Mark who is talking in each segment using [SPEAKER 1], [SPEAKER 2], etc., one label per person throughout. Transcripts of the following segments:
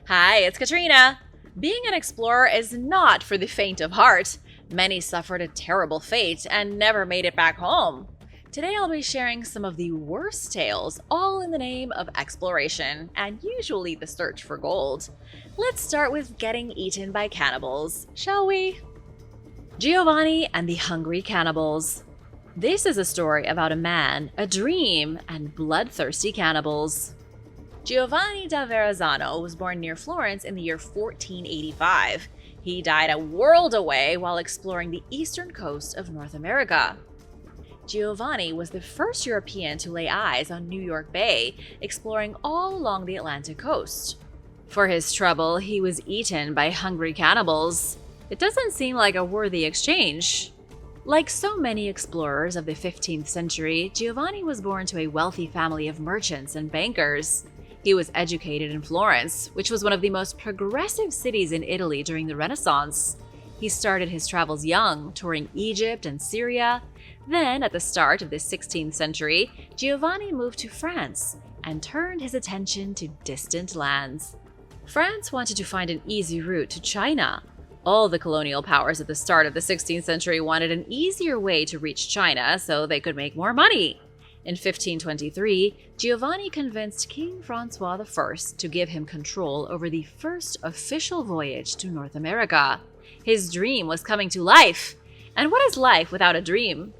[SPEAKER 1] Hi, it's Katrina. Being an explorer is not for the faint of heart. Many suffered a terrible fate and never made it back home. Today I'll be sharing some of the worst tales, all in the name of exploration, and usually the search for gold. Let's start with getting eaten by cannibals, shall we? Giovani and the Hungry Cannibals. This is a story about a man, a dream, and bloodthirsty cannibals. Giovanni da Verrazzano was born near Florence in the year 1485. He died a world away while exploring the eastern coast of North America. Giovanni was the first European to lay eyes on New York Bay, exploring all along the Atlantic coast. For his trouble, he was eaten by hungry cannibals. It doesn't seem like a worthy exchange. Like so many explorers of the 15th century, Giovanni was born to a wealthy family of merchants and bankers. He was educated in Florence, which was one of the most progressive cities in Italy during the Renaissance. He started his travels young, touring Egypt and Syria. Then, at the start of the 16th century, Giovanni moved to France and turned his attention to distant lands. France wanted to find an easy route to China. All the colonial powers at the start of the 16th century wanted an easier way to reach China so they could make more money. In 1523, Giovanni convinced King Francois I to give him control over the first official voyage to North America. His dream was coming to life. And what is life without a dream?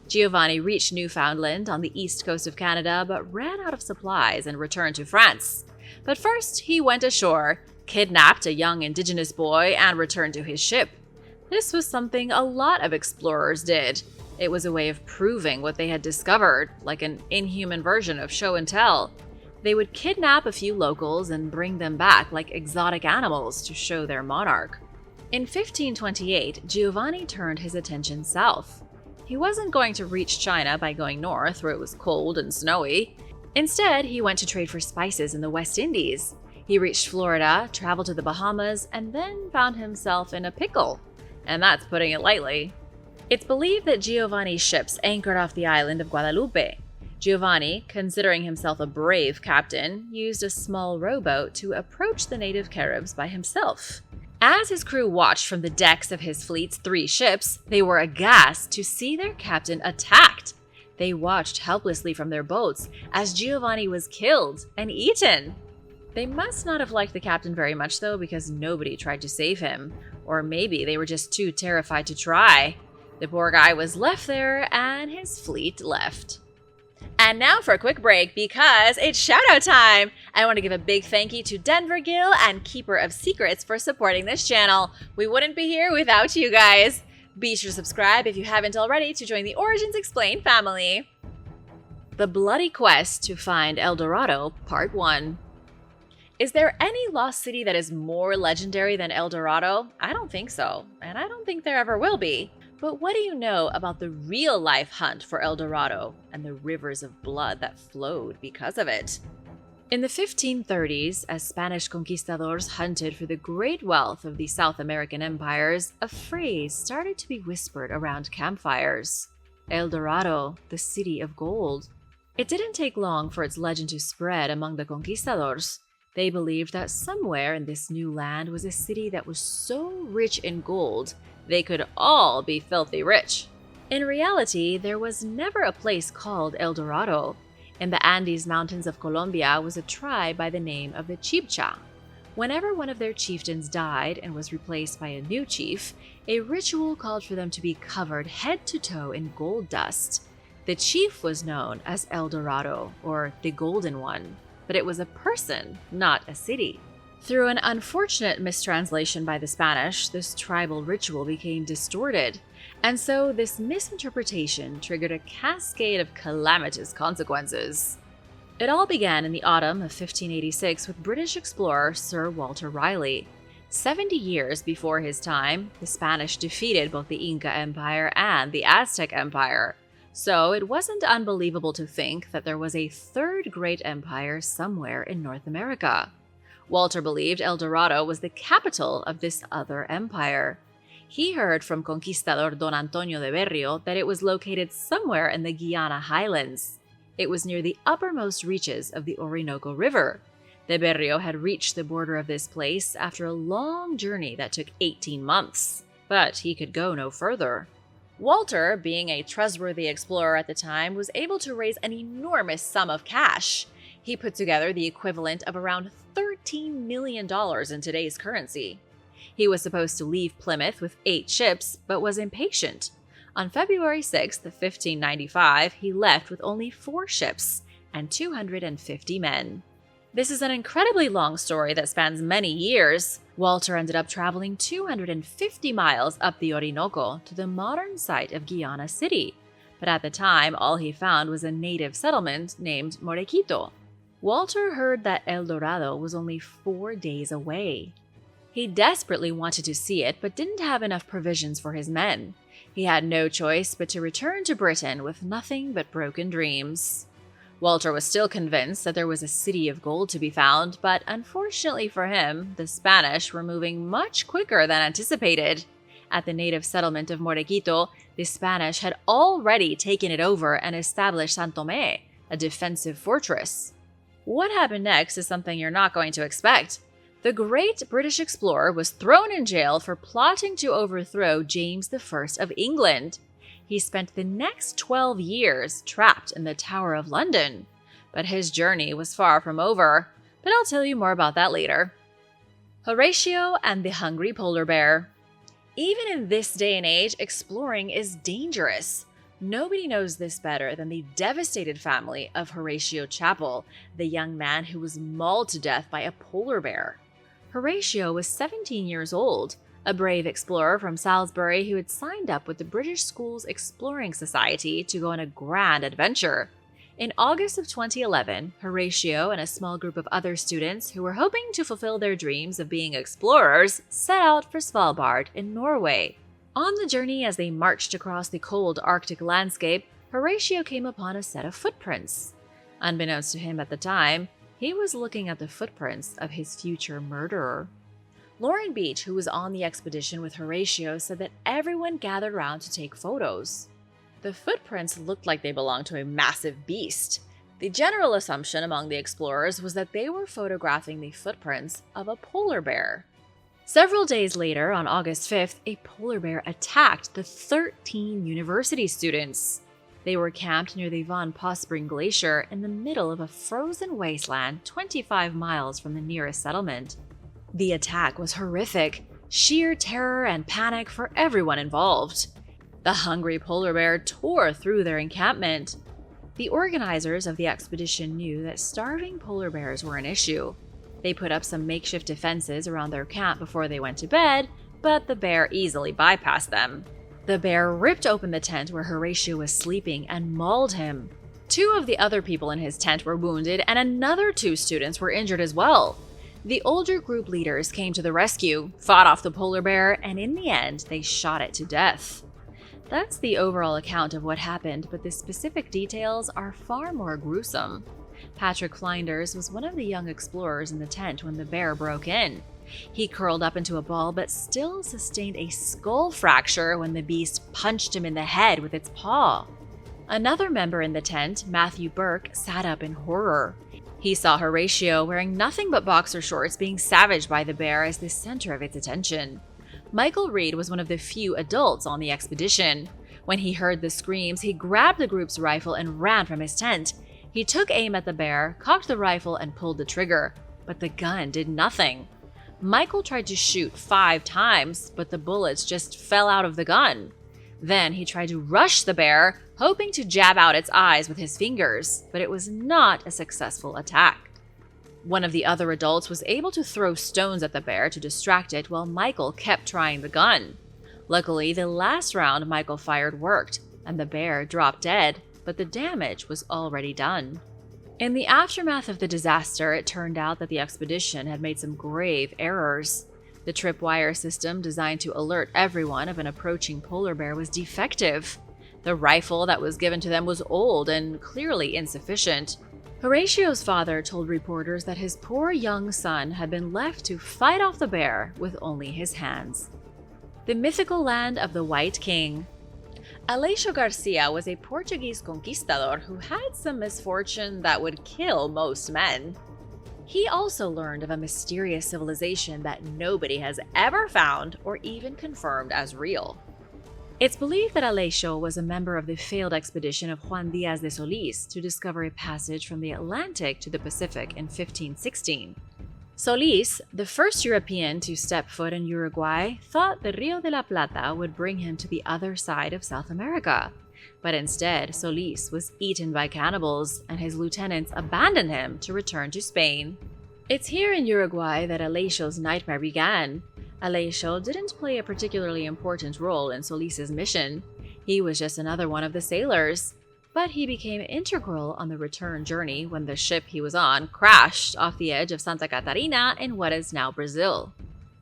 [SPEAKER 1] Giovanni reached Newfoundland on the east coast of Canada but ran out of supplies and returned to France. But first, he went ashore, kidnapped a young indigenous boy, and returned to his ship. This was something a lot of explorers did. It was a way of proving what they had discovered, like an inhuman version of show and tell. They would kidnap a few locals and bring them back like exotic animals to show their monarch. In 1528, Giovanni turned his attention south. He wasn't going to reach China by going north, where it was cold and snowy. Instead, he went to trade for spices in the West Indies. He reached Florida, traveled to the Bahamas, and then found himself in a pickle. And that's putting it lightly. It's believed that Giovanni's ships anchored off the island of Guadalupe. Giovanni, considering himself a brave captain, used a small rowboat to approach the native Caribs by himself. As his crew watched from the decks of his fleet's 3 ships, they were aghast to see their captain attacked. They watched helplessly from their boats as Giovanni was killed and eaten. They must not have liked the captain very much though, because nobody tried to save him. Or maybe they were just too terrified to try. The poor guy was left there, and his fleet left. And now for a quick break, because it's shout-out time! I want to give a big thank you to Denver Gill and Keeper of Secrets for supporting this channel. We wouldn't be here without you guys. Be sure to subscribe if you haven't already to join the Origins Explained family. The Bloody Quest to Find El Dorado, Part 1. Is there any lost city that is more legendary than El Dorado? I don't think so, and I don't think there ever will be. But what do you know about the real-life hunt for El Dorado and the rivers of blood that flowed because of it? In the 1530s, as Spanish conquistadors hunted for the great wealth of the South American empires, a phrase started to be whispered around campfires. El Dorado, the city of gold. It didn't take long for its legend to spread among the conquistadors. They believed that somewhere in this new land was a city that was so rich in gold they could all be filthy rich. In reality, there was never a place called El Dorado. In the Andes Mountains of Colombia was a tribe by the name of the Chibcha. Whenever one of their chieftains died and was replaced by a new chief, a ritual called for them to be covered head to toe in gold dust. The chief was known as El Dorado, or the Golden One, but it was a person, not a city. Through an unfortunate mistranslation by the Spanish, this tribal ritual became distorted, and so this misinterpretation triggered a cascade of calamitous consequences. It all began in the autumn of 1586 with British explorer Sir Walter Raleigh. 70 years before his time, the Spanish defeated both the Inca Empire and the Aztec Empire, so it wasn't unbelievable to think that there was a third great empire somewhere in North America. Walter believed El Dorado was the capital of this other empire. He heard from conquistador Don Antonio de Berrio that it was located somewhere in the Guiana highlands. It was near the uppermost reaches of the Orinoco River. The Berrio had reached the border of this place after a long journey that took 18 months, but he could go no further. Walter, being a trustworthy explorer at the time, was able to raise an enormous sum of cash. He put together the equivalent of around $13 million in today's currency. He was supposed to leave Plymouth with 8 ships, but was impatient. On February 6, 1595, he left with only 4 ships and 250 men. This is an incredibly long story that spans many years. Walter ended up traveling 250 miles up the Orinoco to the modern site of Guiana City, but at the time all he found was a native settlement named Morequito. Walter heard that El Dorado was only 4 days away. He desperately wanted to see it, but didn't have enough provisions for his men. He had no choice but to return to Britain with nothing but broken dreams. Walter was still convinced that there was a city of gold to be found, but unfortunately for him, the Spanish were moving much quicker than anticipated. At the native settlement of Morequito, the Spanish had already taken it over and established San Tomé, a defensive fortress. What happened next is something you're not going to expect. The great British explorer was thrown in jail for plotting to overthrow James I of England. He spent the next 12 years trapped in the Tower of London. But his journey was far from over. But I'll tell you more about that later. Horatio and the Hungry Polar Bear. Even in this day and age, exploring is dangerous. Nobody knows this better than the devastated family of Horatio Chapel, the young man who was mauled to death by a polar bear. Horatio was 17 years old, a brave explorer from Salisbury who had signed up with the British Schools Exploring Society to go on a grand adventure. In August of 2011, Horatio and a small group of other students who were hoping to fulfill their dreams of being explorers set out for Svalbard in Norway. On the journey as they marched across the cold Arctic landscape, Horatio came upon a set of footprints. Unbeknownst to him at the time, he was looking at the footprints of his future murderer. Lauren Beach, who was on the expedition with Horatio, said that everyone gathered around to take photos. The footprints looked like they belonged to a massive beast. The general assumption among the explorers was that they were photographing the footprints of a polar bear. Several days later, on August 5th, a polar bear attacked the 13 university students. They were camped near the Von Pospring Glacier in the middle of a frozen wasteland 25 miles from the nearest settlement. The attack was horrific, sheer terror and panic for everyone involved. The hungry polar bear tore through their encampment. The organizers of the expedition knew that starving polar bears were an issue. They put up some makeshift defenses around their camp before they went to bed, but the bear easily bypassed them. The bear ripped open the tent where Horatio was sleeping and mauled him. 2 of the other people in his tent were wounded, and another 2 students were injured as well. The older group leaders came to the rescue, fought off the polar bear, and in the end, they shot it to death. That's the overall account of what happened, but the specific details are far more gruesome. Patrick Flinders was one of the young explorers in the tent when the bear broke in. He curled up into a ball but still sustained a skull fracture when the beast punched him in the head with its paw. Another member in the tent, Matthew Burke, sat up in horror. He saw Horatio, wearing nothing but boxer shorts, being savaged by the bear as the center of its attention. Michael Reed was one of the few adults on the expedition. When he heard the screams, he grabbed the group's rifle and ran from his tent. He took aim at the bear, cocked the rifle, and pulled the trigger, but the gun did nothing. Michael tried to shoot 5 times, but the bullets just fell out of the gun. Then he tried to rush the bear, hoping to jab out its eyes with his fingers, but it was not a successful attack. One of the other adults was able to throw stones at the bear to distract it while Michael kept trying the gun. Luckily, the last round Michael fired worked, and the bear dropped dead, but the damage was already done. In the aftermath of the disaster, it turned out that the expedition had made some grave errors. The tripwire system designed to alert everyone of an approaching polar bear was defective. The rifle that was given to them was old and clearly insufficient. Horatio's father told reporters that his poor young son had been left to fight off the bear with only his hands. The mythical land of the White King. Aleixo Garcia was a Portuguese conquistador who had some misfortune that would kill most men. He also learned of a mysterious civilization that nobody has ever found or even confirmed as real. It's believed that Aleixo was a member of the failed expedition of Juan Diaz de Solís to discover a passage from the Atlantic to the Pacific in 1516. Solís, the first European to step foot in Uruguay, thought the Rio de la Plata would bring him to the other side of South America. But instead, Solís was eaten by cannibals, and his lieutenants abandoned him to return to Spain. It's here in Uruguay that Aleixo's nightmare began. Aleixo didn't play a particularly important role in Solís's mission. He was just another one of the sailors. But he became integral on the return journey when the ship he was on crashed off the edge of Santa Catarina in what is now Brazil.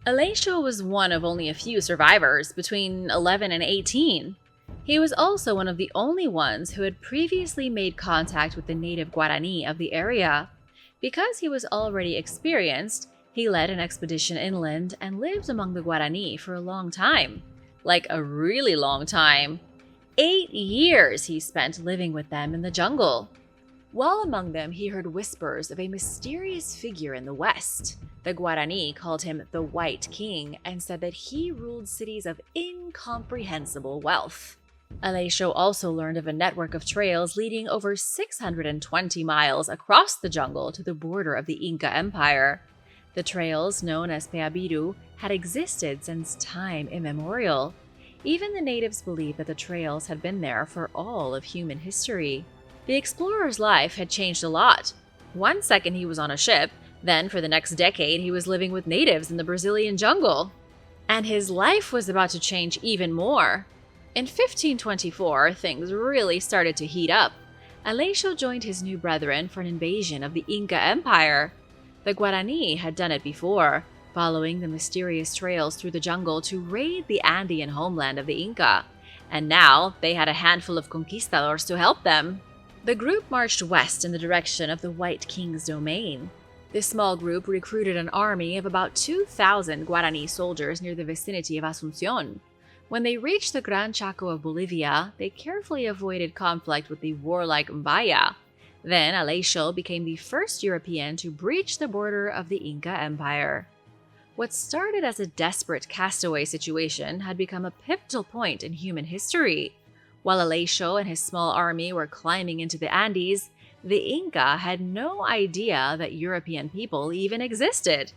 [SPEAKER 1] Aleixo was one of only a few survivors, between 11 and 18. He was also one of the only ones who had previously made contact with the native Guarani of the area. Because he was already experienced, he led an expedition inland and lived among the Guarani for a long time. Like a really long time. 8 years he spent living with them in the jungle. While among them, he heard whispers of a mysterious figure in the west. The Guarani called him the White King and said that he ruled cities of incomprehensible wealth. Aleixo also learned of a network of trails leading over 620 miles across the jungle to the border of the Inca Empire. The trails, known as Peabiru, had existed since time immemorial. Even the natives believed that the trails had been there for all of human history. The explorer's life had changed a lot. One second he was on a ship, then for the next decade he was living with natives in the Brazilian jungle. And his life was about to change even more. In 1524, things really started to heat up. Aleixo joined his new brethren for an invasion of the Inca Empire. The Guarani had done it before, following the mysterious trails through the jungle to raid the Andean homeland of the Inca, and now they had a handful of conquistadors to help them. The group marched west in the direction of the White King's domain. This small group recruited an army of about 2,000 Guarani soldiers near the vicinity of Asunción. When they reached the Gran Chaco of Bolivia, they carefully avoided conflict with the warlike Mbaya. Then Aleixo became the first European to breach the border of the Inca Empire. What started as a desperate castaway situation had become a pivotal point in human history. While Aleixo and his small army were climbing into the Andes, the Inca had no idea that European people even existed.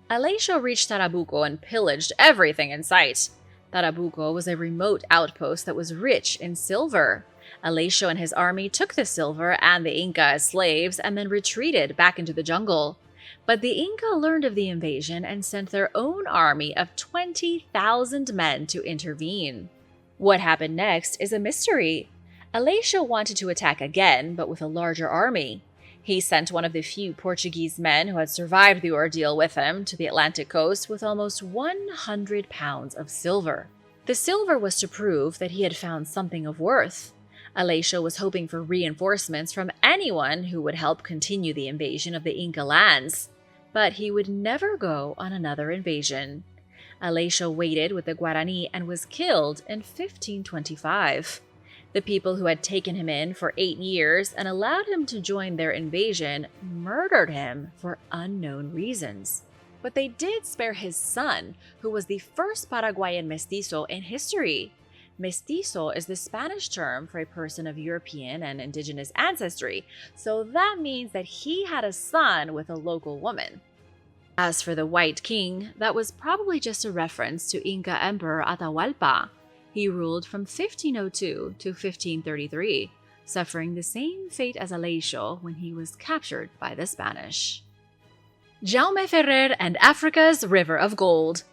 [SPEAKER 1] Aleixo reached Tarabuco and pillaged everything in sight. Tarabuco was a remote outpost that was rich in silver. Aleixo and his army took the silver and the Inca as slaves and then retreated back into the jungle. But the Inca learned of the invasion and sent their own army of 20,000 men to intervene. What happened next is a mystery. Aleixo wanted to attack again, but with a larger army. He sent one of the few Portuguese men who had survived the ordeal with him to the Atlantic coast with almost 100 pounds of silver. The silver was to prove that he had found something of worth. Aleixo was hoping for reinforcements from anyone who would help continue the invasion of the Inca lands. But he would never go on another invasion. Aleixo waited with the Guarani and was killed in 1525. The people who had taken him in for 8 years and allowed him to join their invasion murdered him for unknown reasons. But they did spare his son, who was the first Paraguayan mestizo in history. Mestizo is the Spanish term for a person of European and indigenous ancestry, so that means that he had a son with a local woman. As for the White King, that was probably just a reference to Inca Emperor Atahualpa. He ruled from 1502 to 1533, suffering the same fate as Aleixo when he was captured by the Spanish. Jaume Ferrer and Africa's River of Gold.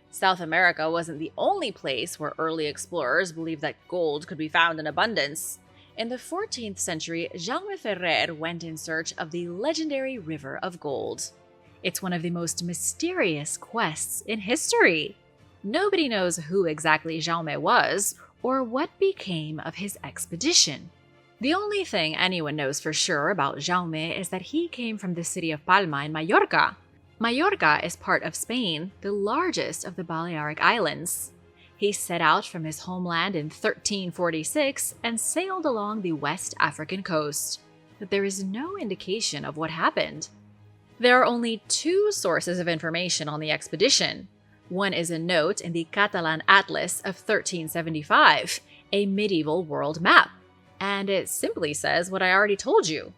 [SPEAKER 1] South America wasn't the only place where early explorers believed that gold could be found in abundance. In the 14th century, Jaume Ferrer went in search of the legendary River of Gold. It's one of the most mysterious quests in history. Nobody knows who exactly Jaume was or what became of his expedition. The only thing anyone knows for sure about Jaume is that he came from the city of Palma in Mallorca. Mallorca is part of Spain, the largest of the Balearic Islands. He set out from his homeland in 1346 and sailed along the West African coast, but there is no indication of what happened. There are only two sources of information on the expedition. One is a note in the Catalan Atlas of 1375, a medieval world map, and it simply says what I already told you.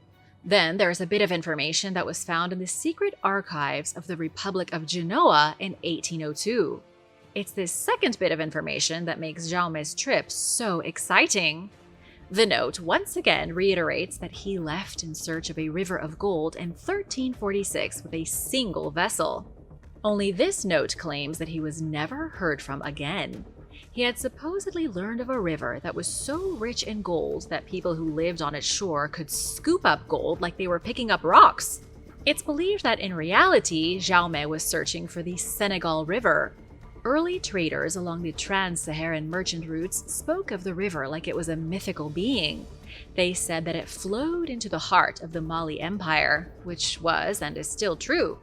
[SPEAKER 1] Then there's a bit of information that was found in the secret archives of the Republic of Genoa in 1802. It's this second bit of information that makes Jaume's trip so exciting. The note once again reiterates that he left in search of a river of gold in 1346 with a single vessel. Only this note claims that he was never heard from again. He had supposedly learned of a river that was so rich in gold that people who lived on its shore could scoop up gold like they were picking up rocks. It's believed that in reality, Jaume was searching for the Senegal River. Early traders along the trans-Saharan merchant routes spoke of the river like it was a mythical being. They said that it flowed into the heart of the Mali Empire, which was and is still true.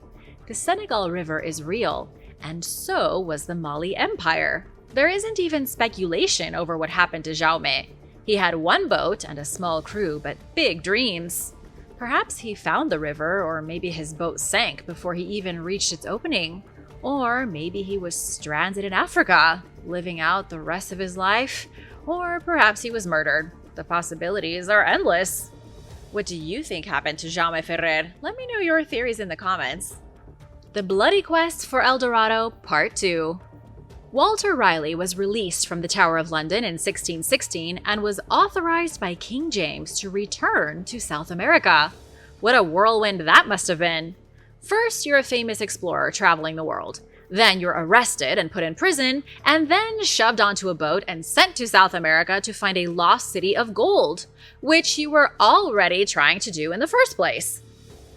[SPEAKER 1] The Senegal River is real, and so was the Mali Empire. There isn't even speculation over what happened to Jaume. He had one boat and a small crew, but big dreams. Perhaps he found the river, or maybe his boat sank before he even reached its opening. Or maybe he was stranded in Africa, living out the rest of his life. Or perhaps he was murdered. The possibilities are endless. What do you think happened to Jaume Ferrer? Let me know your theories in the comments. The Bloody Quest for El Dorado, Part 2. Walter Raleigh was released from the Tower of London in 1616 and was authorized by King James to return to South America. What a whirlwind that must have been! First, you're a famous explorer traveling the world. Then you're arrested and put in prison, and then shoved onto a boat and sent to South America to find a lost city of gold, which you were already trying to do in the first place.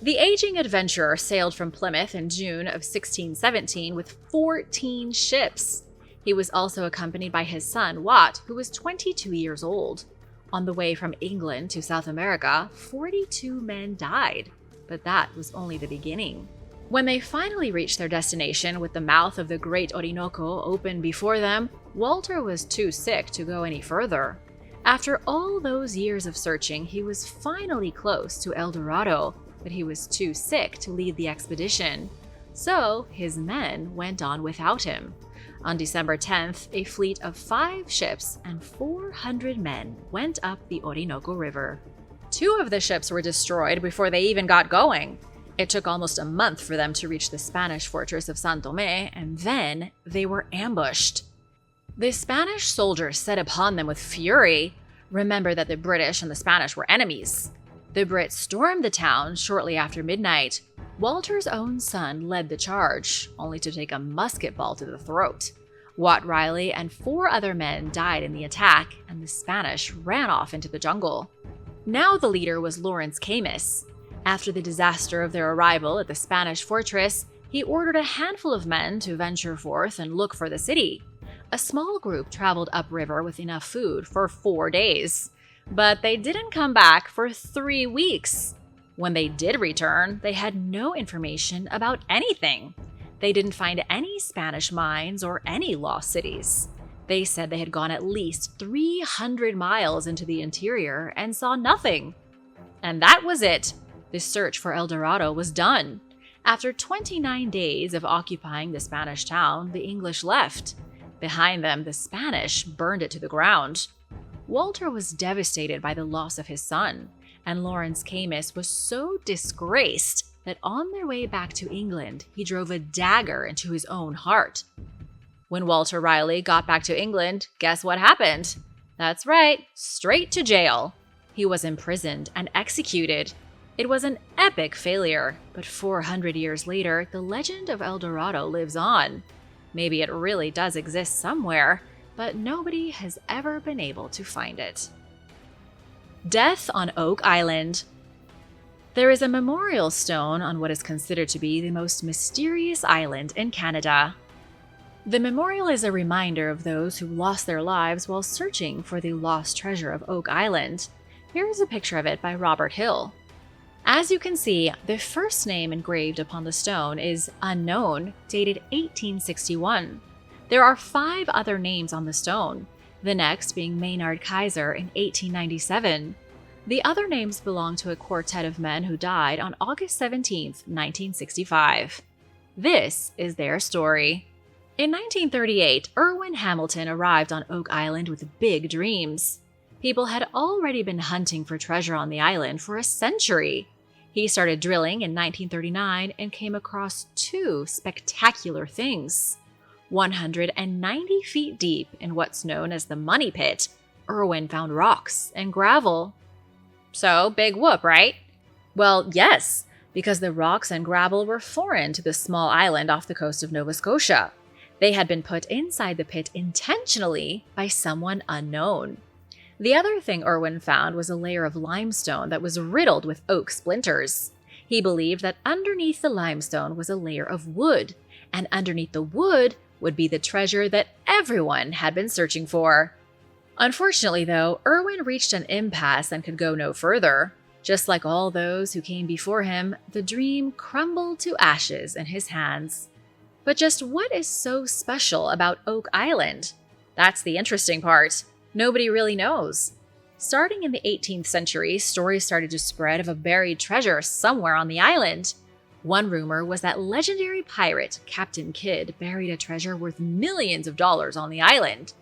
[SPEAKER 1] The aging adventurer sailed from Plymouth in June of 1617 with 14 ships. He was also accompanied by his son, Wat, who was 22 years old. On the way from England to South America, 42 men died. But that was only the beginning. When they finally reached their destination with the mouth of the Great Orinoco open before them, Walter was too sick to go any further. After all those years of searching, he was finally close to El Dorado, but he was too sick to lead the expedition. So his men went on without him. On December 10th, a fleet of 5 ships and 400 men went up the Orinoco River. 2 of the ships were destroyed before they even got going. It took almost a month for them to reach the Spanish fortress of San Tomé, and then they were ambushed. The Spanish soldiers set upon them with fury. Remember that the British and the Spanish were enemies. The Brits stormed the town shortly after midnight. Walter's own son led the charge, only to take a musket ball to the throat. Wat Riley and 4 other men died in the attack, and the Spanish ran off into the jungle. Now the leader was Lawrence Camus. After the disaster of their arrival at the Spanish fortress, he ordered a handful of men to venture forth and look for the city. A small group traveled upriver with enough food for 4 days. But they didn't come back for 3 weeks. When they did return, they had no information about anything. They didn't find any Spanish mines or any lost cities. They said they had gone at least 300 miles into the interior and saw nothing. And that was it. The search for El Dorado was done. After 29 days of occupying the Spanish town, the English left. Behind them, the Spanish burned it to the ground. Walter was devastated by the loss of his son, and Lawrence Camus was so disgraced that on their way back to England, he drove a dagger into his own heart. When Walter Riley got back to England, guess what happened? That's right, straight to jail. He was imprisoned and executed. It was an epic failure, but 400 years later, the legend of El Dorado lives on. Maybe it really does exist somewhere, but nobody has ever been able to find it. Death on Oak Island. There is a memorial stone on what is considered to be the most mysterious island in Canada. The memorial is a reminder of those who lost their lives while searching for the lost treasure of Oak Island. Here is a picture of it by Robert Hill. As you can see, the first name engraved upon the stone is Unknown, dated 1861. There are 5 other names on the stone, the next being Maynard Kaiser in 1897. The other names belong to a quartet of men who died on August 17, 1965. This is their story. In 1938, Irwin Hamilton arrived on Oak Island with big dreams. People had already been hunting for treasure on the island for a century. He started drilling in 1939 and came across two spectacular things. 190 feet deep in what's known as the Money Pit, Irwin found rocks and gravel. So, big whoop, right? Well, yes, because the rocks and gravel were foreign to the small island off the coast of Nova Scotia. They had been put inside the pit intentionally by someone unknown. The other thing Irwin found was a layer of limestone that was riddled with oak splinters. He believed that underneath the limestone was a layer of wood, and underneath the wood would be the treasure that everyone had been searching for. Unfortunately, though, Irwin reached an impasse and could go no further. Just like all those who came before him, the dream crumbled to ashes in his hands. But just what is so special about Oak Island? That's the interesting part. Nobody really knows. Starting in the 18th century, stories started to spread of a buried treasure somewhere on the island. One rumor was that legendary pirate Captain Kidd buried a treasure worth millions of dollars on the island.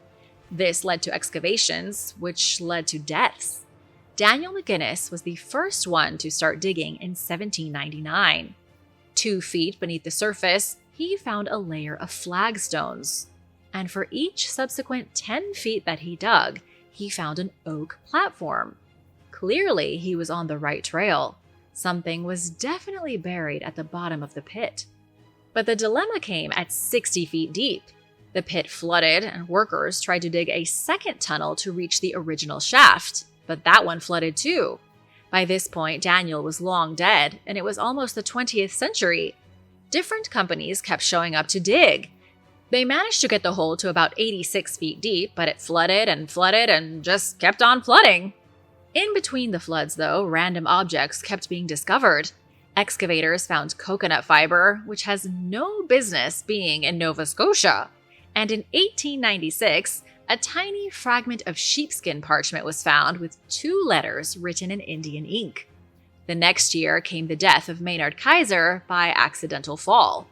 [SPEAKER 1] This led to excavations, which led to deaths. Daniel McGinnis was the first one to start digging in 1799. 2 feet beneath the surface, he found a layer of flagstones. And for each subsequent 10 feet that he dug, he found an oak platform. Clearly, he was on the right trail. Something was definitely buried at the bottom of the pit. But the dilemma came at 60 feet deep. The pit flooded, and workers tried to dig a second tunnel to reach the original shaft, but that one flooded too. By this point, Daniel was long dead, and it was almost the 20th century. Different companies kept showing up to dig. They managed to get the hole to about 86 feet deep, but it flooded and just kept on flooding. In between the floods, though, random objects kept being discovered. Excavators found coconut fiber, which has no business being in Nova Scotia. And in 1896, a tiny fragment of sheepskin parchment was found with 2 letters written in Indian ink. The next year came the death of Maynard Kaiser by accidental fall.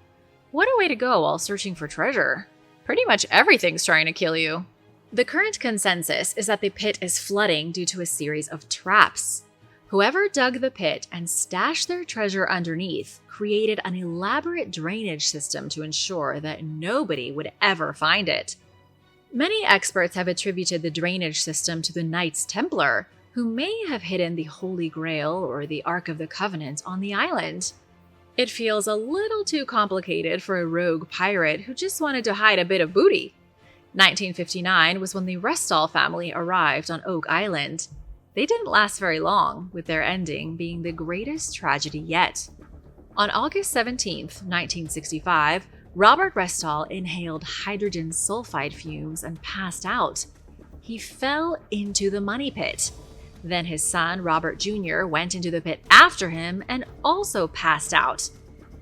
[SPEAKER 1] What a way to go while searching for treasure. Pretty much everything's trying to kill you. The current consensus is that the pit is flooding due to a series of traps. Whoever dug the pit and stashed their treasure underneath created an elaborate drainage system to ensure that nobody would ever find it. Many experts have attributed the drainage system to the Knights Templar, who may have hidden the Holy Grail or the Ark of the Covenant on the island. It feels a little too complicated for a rogue pirate who just wanted to hide a bit of booty. 1959 was when the Restall family arrived on Oak Island. They didn't last very long, with their ending being the greatest tragedy yet. On August 17, 1965, Robert Restall inhaled hydrogen sulfide fumes and passed out. He fell into the money pit. Then his son, Robert Jr., went into the pit after him and also passed out.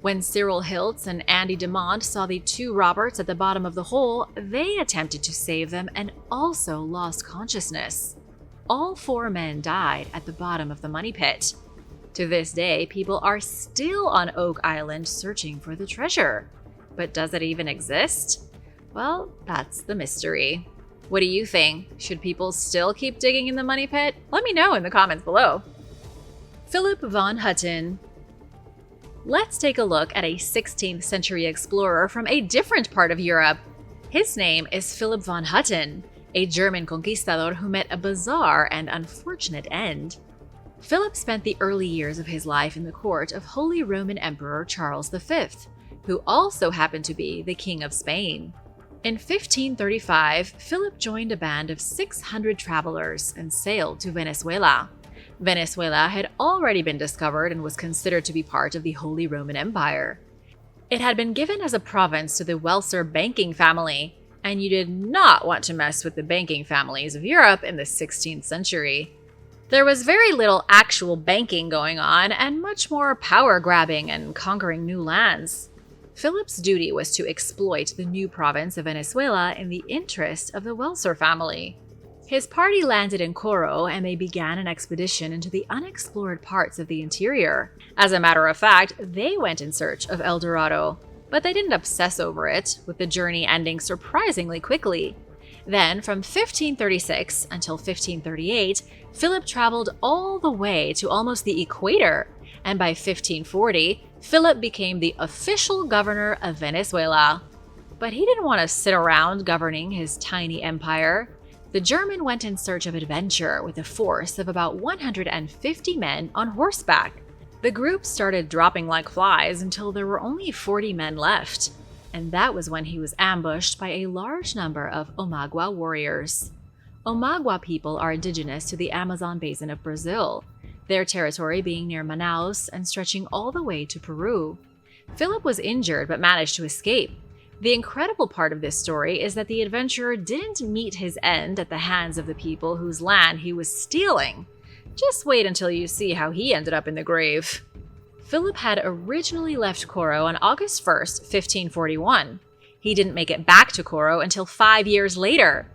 [SPEAKER 1] When Cyril Hiltz and Andy DeMont saw the 2 Roberts at the bottom of the hole, they attempted to save them and also lost consciousness. All 4 men died at the bottom of the money pit. To this day, people are still on Oak Island searching for the treasure. But does it even exist? Well, that's the mystery. What do you think? Should people still keep digging in the money pit? Let me know in the comments below. Philip von Hutton. Let's take a look at a 16th century explorer from a different part of Europe. His name is Philip von Hutton, a German conquistador who met a bizarre and unfortunate end. Philip spent the early years of his life in the court of Holy Roman Emperor Charles V, who also happened to be the King of Spain. In 1535, Philip joined a band of 600 travelers and sailed to Venezuela. Venezuela had already been discovered and was considered to be part of the Holy Roman Empire. It had been given as a province to the Welser banking family, and you did not want to mess with the banking families of Europe in the 16th century. There was very little actual banking going on and much more power grabbing and conquering new lands. Philip's duty was to exploit the new province of Venezuela in the interest of the Welser family. His party landed in Coro and they began an expedition into the unexplored parts of the interior. As a matter of fact, they went in search of El Dorado, but they didn't obsess over it, with the journey ending surprisingly quickly. Then, from 1536 until 1538, Philip traveled all the way to almost the equator, and by 1540, Philip became the official governor of Venezuela. But he didn't want to sit around governing his tiny empire. The German went in search of adventure with a force of about 150 men on horseback. The group started dropping like flies until there were only 40 men left, and that was when he was ambushed by a large number of Omagua warriors. Omagua people are indigenous to the Amazon basin of Brazil, their territory being near Manaus and stretching all the way to Peru. Philip was injured but managed to escape. The incredible part of this story is that the adventurer didn't meet his end at the hands of the people whose land he was stealing. Just wait until you see how he ended up in the grave. Philip had originally left Coro on August 1st, 1541. He didn't make it back to Coro until 5 years later.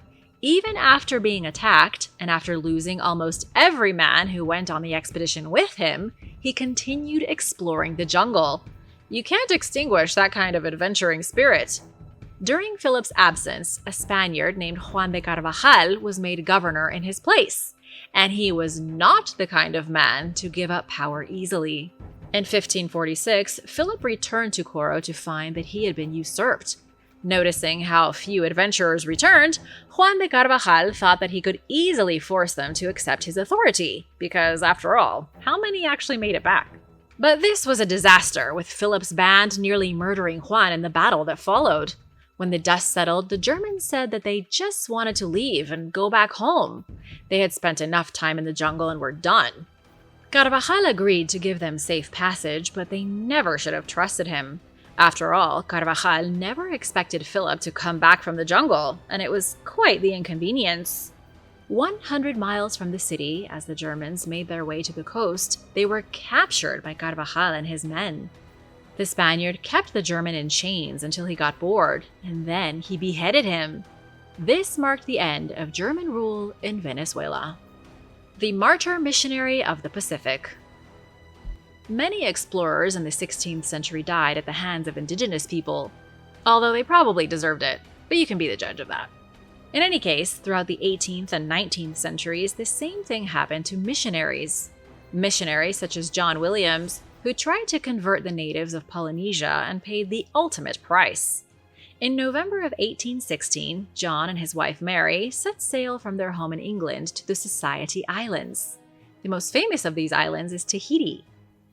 [SPEAKER 1] Even after being attacked, and after losing almost every man who went on the expedition with him, he continued exploring the jungle. You can't extinguish that kind of adventuring spirit. During Philip's absence, a Spaniard named Juan de Carvajal was made governor in his place, and he was not the kind of man to give up power easily. In 1546, Philip returned to Coro to find that he had been usurped. Noticing how few adventurers returned, Juan de Carvajal thought that he could easily force them to accept his authority, because after all, how many actually made it back? But this was a disaster, with Philip's band nearly murdering Juan in the battle that followed. When the dust settled, the Germans said that they just wanted to leave and go back home. They had spent enough time in the jungle and were done. Carvajal agreed to give them safe passage, but they never should have trusted him. After all, Carvajal never expected Philip to come back from the jungle, and it was quite the inconvenience. 100 miles from the city, as the Germans made their way to the coast, they were captured by Carvajal and his men. The Spaniard kept the German in chains until he got bored, and then he beheaded him. This marked the end of German rule in Venezuela. The Martyr Missionary of the Pacific. Many explorers in the 16th century died at the hands of indigenous people, although they probably deserved it, but you can be the judge of that. In any case, throughout the 18th and 19th centuries, the same thing happened to missionaries. Missionaries such as John Williams, who tried to convert the natives of Polynesia and paid the ultimate price. In November of 1816, John and his wife Mary set sail from their home in England to the Society Islands. The most famous of these islands is Tahiti.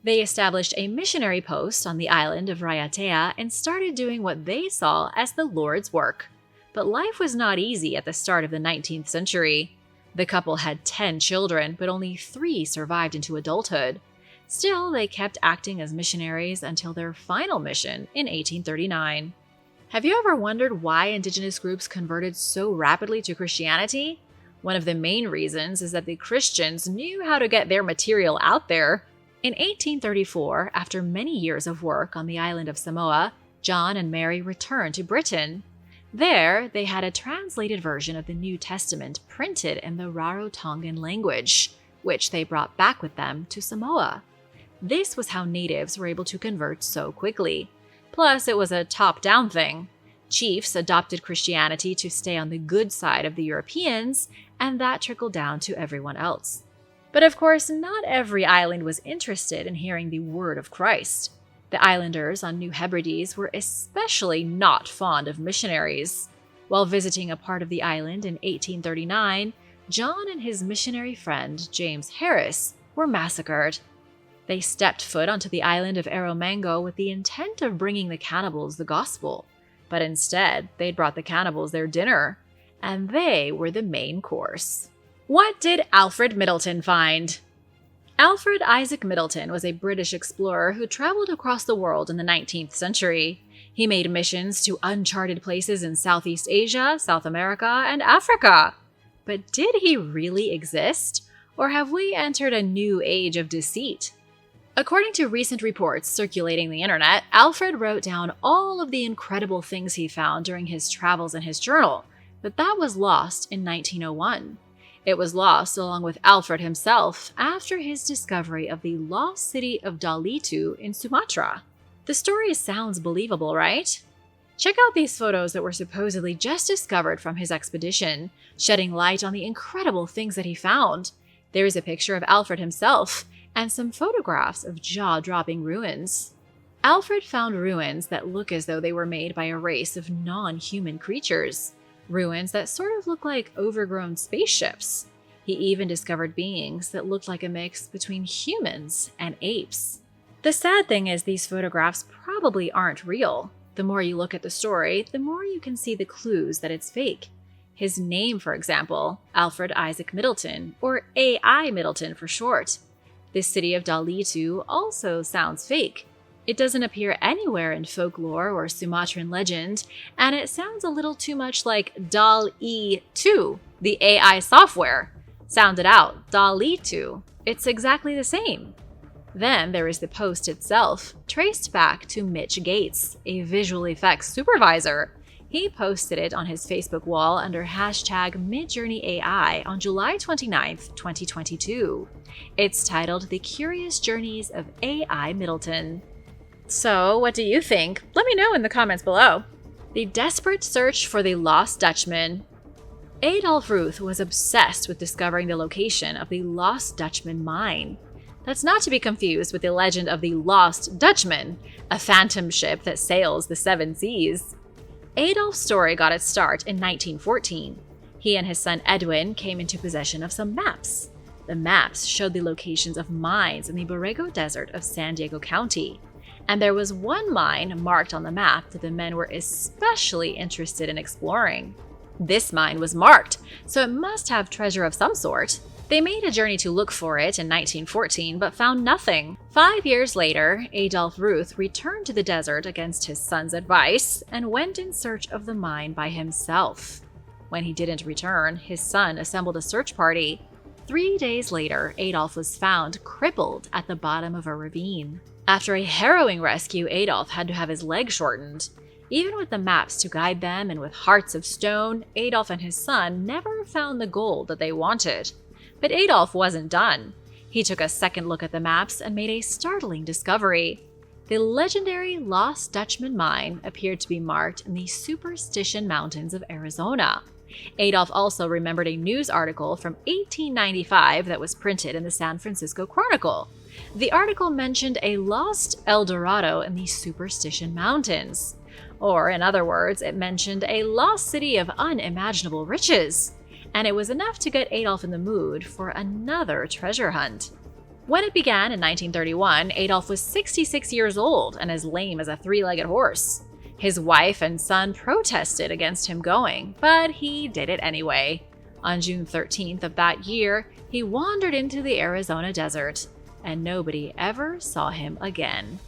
[SPEAKER 1] They established a missionary post on the island of Raiatea and started doing what they saw as the Lord's work. But life was not easy at the start of the 19th century. The couple had 10 children, but only 3 survived into adulthood. Still, they kept acting as missionaries until their final mission in 1839. Have you ever wondered why indigenous groups converted so rapidly to Christianity? One of the main reasons is that the Christians knew how to get their material out there. In 1834, after many years of work on the island of Samoa, John and Mary returned to Britain. There, they had a translated version of the New Testament printed in the Rarotongan language, which they brought back with them to Samoa. This was how natives were able to convert so quickly. Plus, it was a top-down thing. Chiefs adopted Christianity to stay on the good side of the Europeans, and that trickled down to everyone else. But of course, not every island was interested in hearing the word of Christ. The islanders on New Hebrides were especially not fond of missionaries. While visiting a part of the island in 1839, John and his missionary friend, James Harris, were massacred. They stepped foot onto the island of Erromango with the intent of bringing the cannibals the gospel. But instead, they'd brought the cannibals their dinner, and they were the main course. What did Alfred Middleton find? Alfred Isaac Middleton was a British explorer who traveled across the world in the 19th century. He made missions to uncharted places in Southeast Asia, South America, and Africa. But did he really exist? Or have we entered a new age of deceit? According to recent reports circulating the internet, Alfred wrote down all of the incredible things he found during his travels in his journal, but that was lost in 1901. It was lost along with Alfred himself after his discovery of the lost city of Dalitu in Sumatra. The story sounds believable, right? Check out these photos that were supposedly just discovered from his expedition, shedding light on the incredible things that he found. There is a picture of Alfred himself, and some photographs of jaw-dropping ruins. Alfred found ruins that look as though they were made by a race of non-human creatures. Ruins that sort of look like overgrown spaceships. He even discovered beings that looked like a mix between humans and apes. The sad thing is these photographs probably aren't real. The more you look at the story, the more you can see the clues that it's fake. His name, for example, Alfred Isaac Middleton, or A.I. Middleton for short. This city of Dalitu also sounds fake. It doesn't appear anywhere in folklore or Sumatran legend, and it sounds a little too much like Dal-E-2, the AI software. Sound it out, Dalitu. It's exactly the same. Then there is the post itself, traced back to Mitch Gates, a visual effects supervisor. He posted it on his Facebook wall under hashtag MidJourneyAI on July 29th, 2022. It's titled The Curious Journeys of A.I. Middleton. So, what do you think? Let me know in the comments below. The desperate search for the lost Dutchman. Adolf Ruth was obsessed with discovering the location of the lost Dutchman mine. That's not to be confused with the legend of the lost Dutchman, a phantom ship that sails the seven seas. Adolf's story got its start in 1914. He and his son Edwin came into possession of some maps. The maps showed the locations of mines in the Borrego Desert of San Diego County. And there was one mine marked on the map that the men were especially interested in exploring. This mine was marked, so it must have treasure of some sort. They made a journey to look for it in 1914, but found nothing. 5 years later, Adolf Ruth returned to the desert against his son's advice and went in search of the mine by himself. When he didn't return, his son assembled a search party. 3 days later, Adolf was found crippled at the bottom of a ravine. After a harrowing rescue, Adolf had to have his leg shortened. Even with the maps to guide them and with hearts of stone, Adolf and his son never found the gold that they wanted. But Adolf wasn't done. He took a second look at the maps and made a startling discovery. The legendary Lost Dutchman mine appeared to be marked in the Superstition Mountains of Arizona. Adolf also remembered a news article from 1895 that was printed in the San Francisco Chronicle. The article mentioned a lost El Dorado in the Superstition Mountains. Or, in other words, it mentioned a lost city of unimaginable riches. And it was enough to get Adolf in the mood for another treasure hunt. When it began in 1931, Adolf was 66 years old and as lame as a three-legged horse. His wife and son protested against him going, but he did it anyway. On June 13th of that year, he wandered into the Arizona desert, and nobody ever saw him again.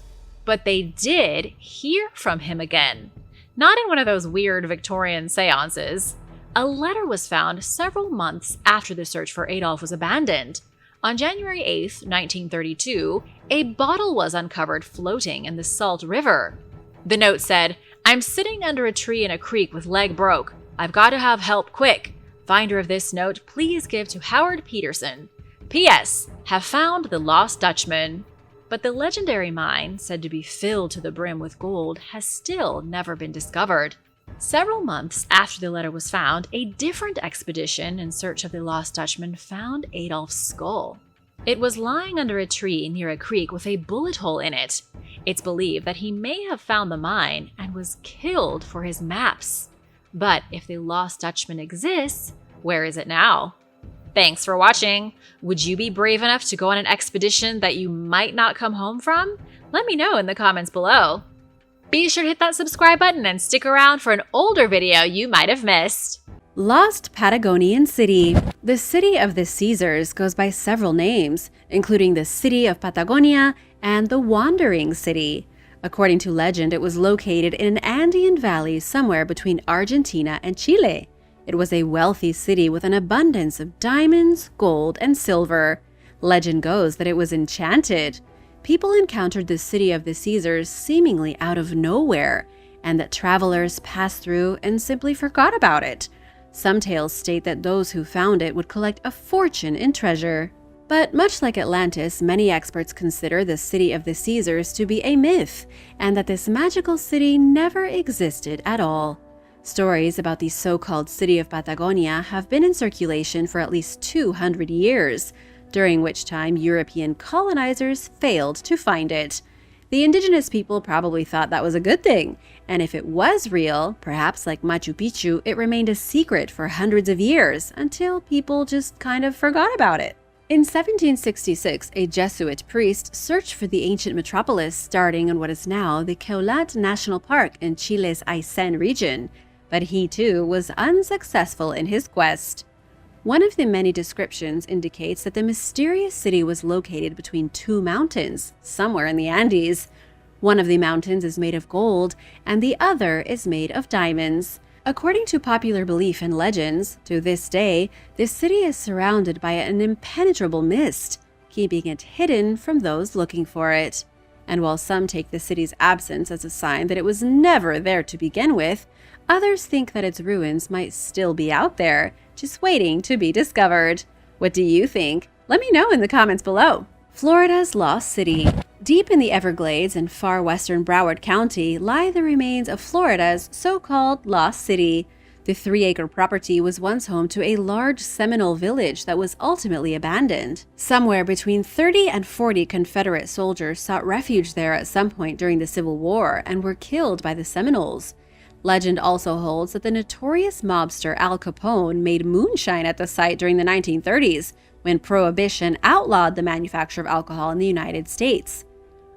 [SPEAKER 1] But they did hear from him again. Not in one of those weird Victorian seances. A letter was found several months after the search for Adolf was abandoned. On January 8th, 1932, a bottle was uncovered floating in the Salt River. The note said, "I'm sitting under a tree in a creek with leg broke. I've got to have help quick. Finder of this note, please give to Howard Peterson. P.S. Have found the lost Dutchman." But the legendary mine, said to be filled to the brim with gold, has still never been discovered. Several months after the letter was found, a different expedition in search of the lost Dutchman found Adolf's skull. It was lying under a tree near a creek with a bullet hole in it. It's believed that he may have found the mine and was killed for his maps. But if the lost Dutchman exists, where is it now? Thanks for watching. Would you be brave enough to go on an expedition that you might not come home from? Let me know in the comments below. Be sure to hit that subscribe button and stick around for an older video you might have missed.
[SPEAKER 2] Lost Patagonian City. The city of the Caesars goes by several names, including the City of Patagonia and the Wandering City. According to legend, it was located in an Andean valley somewhere between Argentina and Chile. It was a wealthy city with an abundance of diamonds, gold, and silver. Legend goes that it was enchanted. People encountered the city of the Caesars seemingly out of nowhere, and that travelers passed through and simply forgot about it. Some tales state that those who found it would collect a fortune in treasure. But much like Atlantis, many experts consider the city of the Caesars to be a myth, and that this magical city never existed at all. Stories about the so-called city of Patagonia have been in circulation for at least 200 years, during which time European colonizers failed to find it. The indigenous people probably thought that was a good thing, and if it was real, perhaps like Machu Picchu, it remained a secret for hundreds of years until people just kind of forgot about it. In 1766, a Jesuit priest searched for the ancient metropolis starting in what is now the Queulat National Park in Chile's Aysén region, but he too was unsuccessful in his quest. One of the many descriptions indicates that the mysterious city was located between two mountains, somewhere in the Andes. One of the mountains is made of gold, and the other is made of diamonds. According to popular belief and legends, to this day, this city is surrounded by an impenetrable mist, keeping it hidden from those looking for it. And while some take the city's absence as a sign that it was never there to begin with, others think that its ruins might still be out there, just waiting to be discovered. What do you think? Let me know in the comments below. Florida's Lost City. Deep in the Everglades in far western Broward County lie the remains of Florida's so-called Lost City. The 3-acre property was once home to a large Seminole village that was ultimately abandoned. Somewhere between 30 and 40 Confederate soldiers sought refuge there at some point during the Civil War and were killed by the Seminoles. Legend also holds that the notorious mobster Al Capone made moonshine at the site during the 1930s, when Prohibition outlawed the manufacture of alcohol in the United States.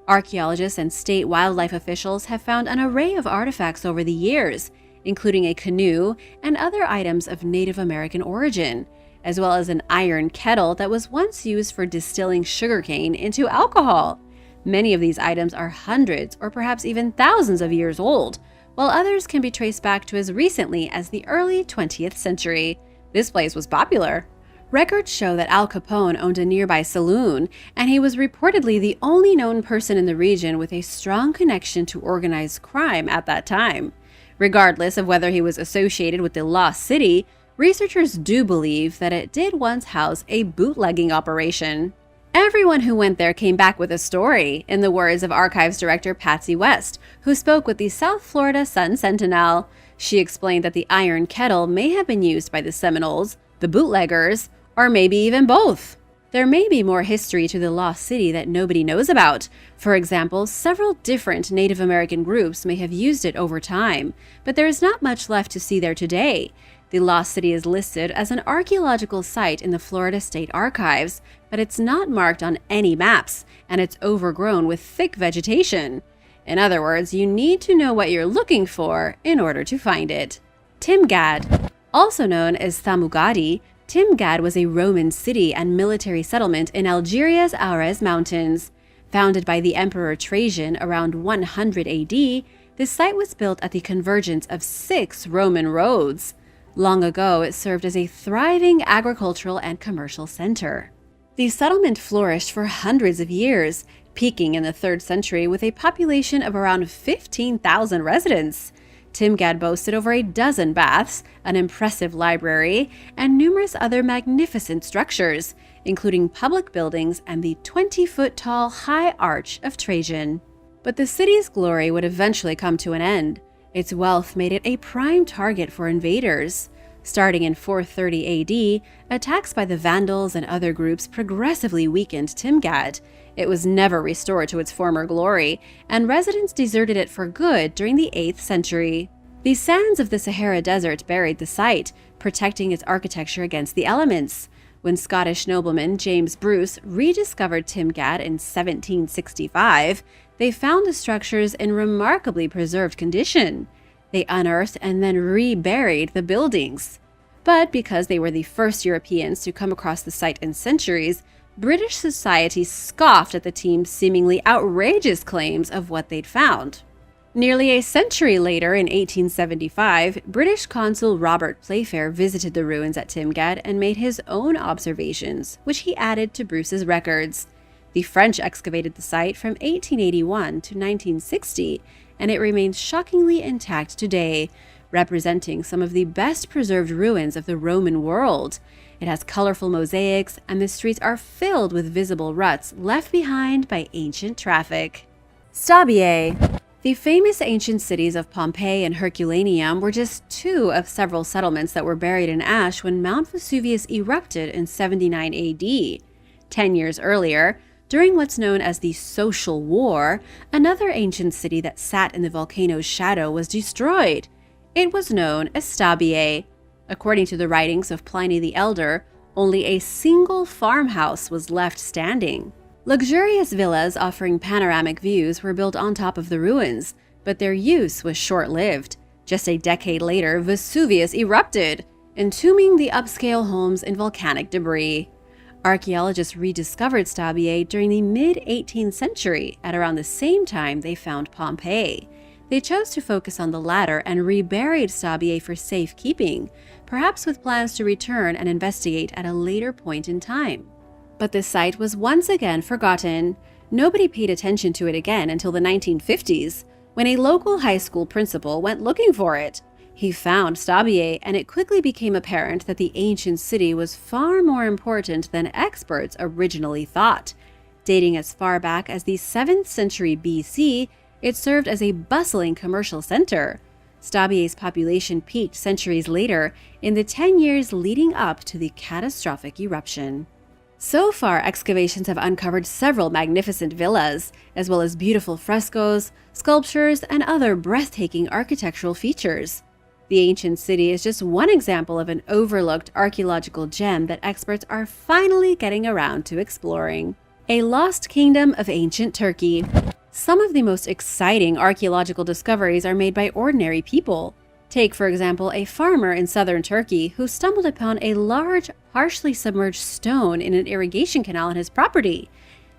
[SPEAKER 2] Archaeologists and state wildlife officials have found an array of artifacts over the years, including a canoe and other items of Native American origin, as well as an iron kettle that was once used for distilling sugarcane into alcohol. Many of these items are hundreds or perhaps even thousands of years old, while others can be traced back to as recently as the early 20th century. This place was popular. Records show that Al Capone owned a nearby saloon, and he was reportedly the only known person in the region with a strong connection to organized crime at that time. Regardless of whether he was associated with the Lost City, researchers do believe that it did once house a bootlegging operation. Everyone who went there came back with a story, in the words of Archives Director Patsy West, who spoke with the South Florida Sun-Sentinel. She explained that the iron kettle may have been used by the Seminoles, the bootleggers, or maybe even both. There may be more history to the Lost City that nobody knows about. For example, several different Native American groups may have used it over time, but there is not much left to see there today. The Lost City is listed as an archaeological site in the Florida State Archives, but it's not marked on any maps, and it's overgrown with thick vegetation. In other words, you need to know what you're looking for in order to find it. Timgad. Also known as Thamugadi, Timgad was a Roman city and military settlement in Algeria's Aures Mountains. Founded by the Emperor Trajan around 100 AD, this site was built at the convergence of 6 Roman roads. Long ago, it served as a thriving agricultural and commercial center. The settlement flourished for hundreds of years, peaking in the 3rd century with a population of around 15,000 residents. Timgad boasted over a dozen baths, an impressive library, and numerous other magnificent structures, including public buildings and the 20-foot-tall High Arch of Trajan. But the city's glory would eventually come to an end. Its wealth made it a prime target for invaders. Starting in 430 AD, attacks by the Vandals and other groups progressively weakened Timgad. It was never restored to its former glory, and residents deserted it for good during the 8th century. The sands of the Sahara Desert buried the site, protecting its architecture against the elements. When Scottish nobleman James Bruce rediscovered Timgad in 1765, they found the structures in remarkably preserved condition. They unearthed and then reburied the buildings. But because they were the first Europeans to come across the site in centuries, British society scoffed at the team's seemingly outrageous claims of what they'd found. Nearly a century later, in 1875, British consul Robert Playfair visited the ruins at Timgad and made his own observations, which he added to Bruce's records. The French excavated the site from 1881 to 1960, and it remains shockingly intact today, representing some of the best preserved ruins of the Roman world. It has colorful mosaics, and the streets are filled with visible ruts left behind by ancient traffic. Stabiae. The famous ancient cities of Pompeii and Herculaneum were just two of several settlements that were buried in ash when Mount Vesuvius erupted in 79 AD. 10 years earlier, during what's known as the Social War, another ancient city that sat in the volcano's shadow was destroyed. It was known as Stabiae. According to the writings of Pliny the Elder, only a single farmhouse was left standing. Luxurious villas offering panoramic views were built on top of the ruins, but their use was short-lived. Just a decade later, Vesuvius erupted, entombing the upscale homes in volcanic debris. Archaeologists rediscovered Stabiae during the mid-18th century, at around the same time they found Pompeii. They chose to focus on the latter and reburied Stabiae for safekeeping, perhaps with plans to return and investigate at a later point in time. But the site was once again forgotten. Nobody paid attention to it again until the 1950s, when a local high school principal went looking for it. He found Stabiae, and it quickly became apparent that the ancient city was far more important than experts originally thought. Dating as far back as the 7th century BC, it served as a bustling commercial center. Stabiae's population peaked centuries later, in the 10 years leading up to the catastrophic eruption. So far, excavations have uncovered several magnificent villas, as well as beautiful frescoes, sculptures, and other breathtaking architectural features. The ancient city is just one example of an overlooked archaeological gem that experts are finally getting around to exploring. A lost kingdom of ancient Turkey. Some of the most exciting archaeological discoveries are made by ordinary people. Take, for example, a farmer in southern Turkey who stumbled upon a large, partially submerged stone in an irrigation canal on his property.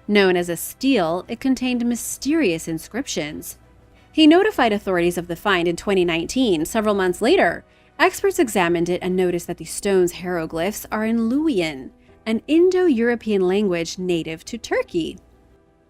[SPEAKER 2] Known as a stele, it contained mysterious inscriptions. He notified authorities of the find in 2019, several months later. Experts examined it and noticed that the stone's hieroglyphs are in Luwian, an Indo-European language native to Turkey.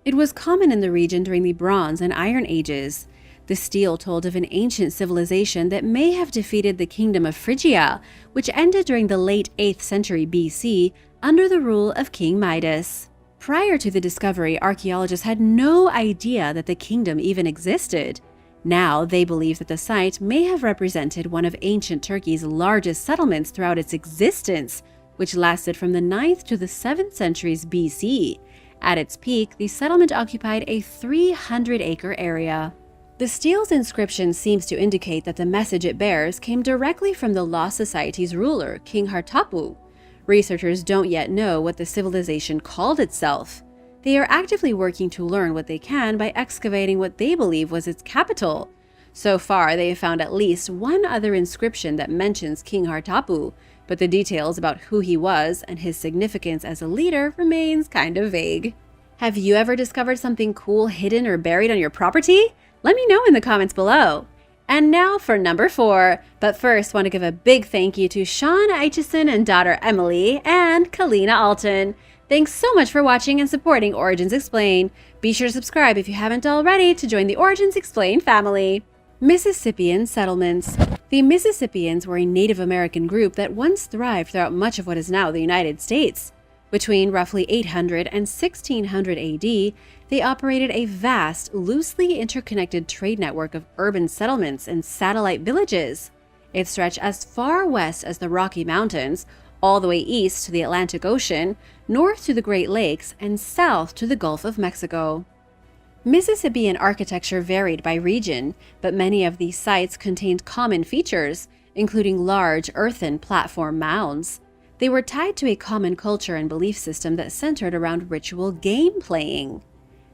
[SPEAKER 2] It was common in the region during the Bronze and Iron Ages. The stele told of an ancient civilization that may have defeated the kingdom of Phrygia, which ended during the late 8th century BC under the rule of King Midas. Prior to the discovery, archaeologists had no idea that the kingdom even existed. Now, they believe that the site may have represented one of ancient Turkey's largest settlements throughout its existence, which lasted from the 9th to the 7th centuries BC. At its peak, the settlement occupied a 300-acre area. The stele's inscription seems to indicate that the message it bears came directly from the Lost Society's ruler, King Hartapu. Researchers don't yet know what the civilization called itself. They are actively working to learn what they can by excavating what they believe was its capital. So far, they have found at least one other inscription that mentions King Hartapu, but the details about who he was and his significance as a leader remains kind of vague. Have you ever discovered something cool hidden or buried on your property? Let me know in the comments below. And now for number 4, but first want to give a big thank you to Sean Aitchison and daughter Emily and Kalina Alton. Thanks so much for watching and supporting Origins Explained. Be sure to subscribe if you haven't already to join the Origins Explained family. Mississippian settlements. The Mississippians were a Native American group that once thrived throughout much of what is now the United States. Between roughly 800 and 1600 AD, they operated a vast, loosely interconnected trade network of urban settlements and satellite villages. It stretched as far west as the Rocky Mountains, all the way east to the Atlantic Ocean, north to the Great Lakes, and south to the Gulf of Mexico. Mississippian architecture varied by region, but many of these sites contained common features, including large earthen platform mounds. They were tied to a common culture and belief system that centered around ritual game playing.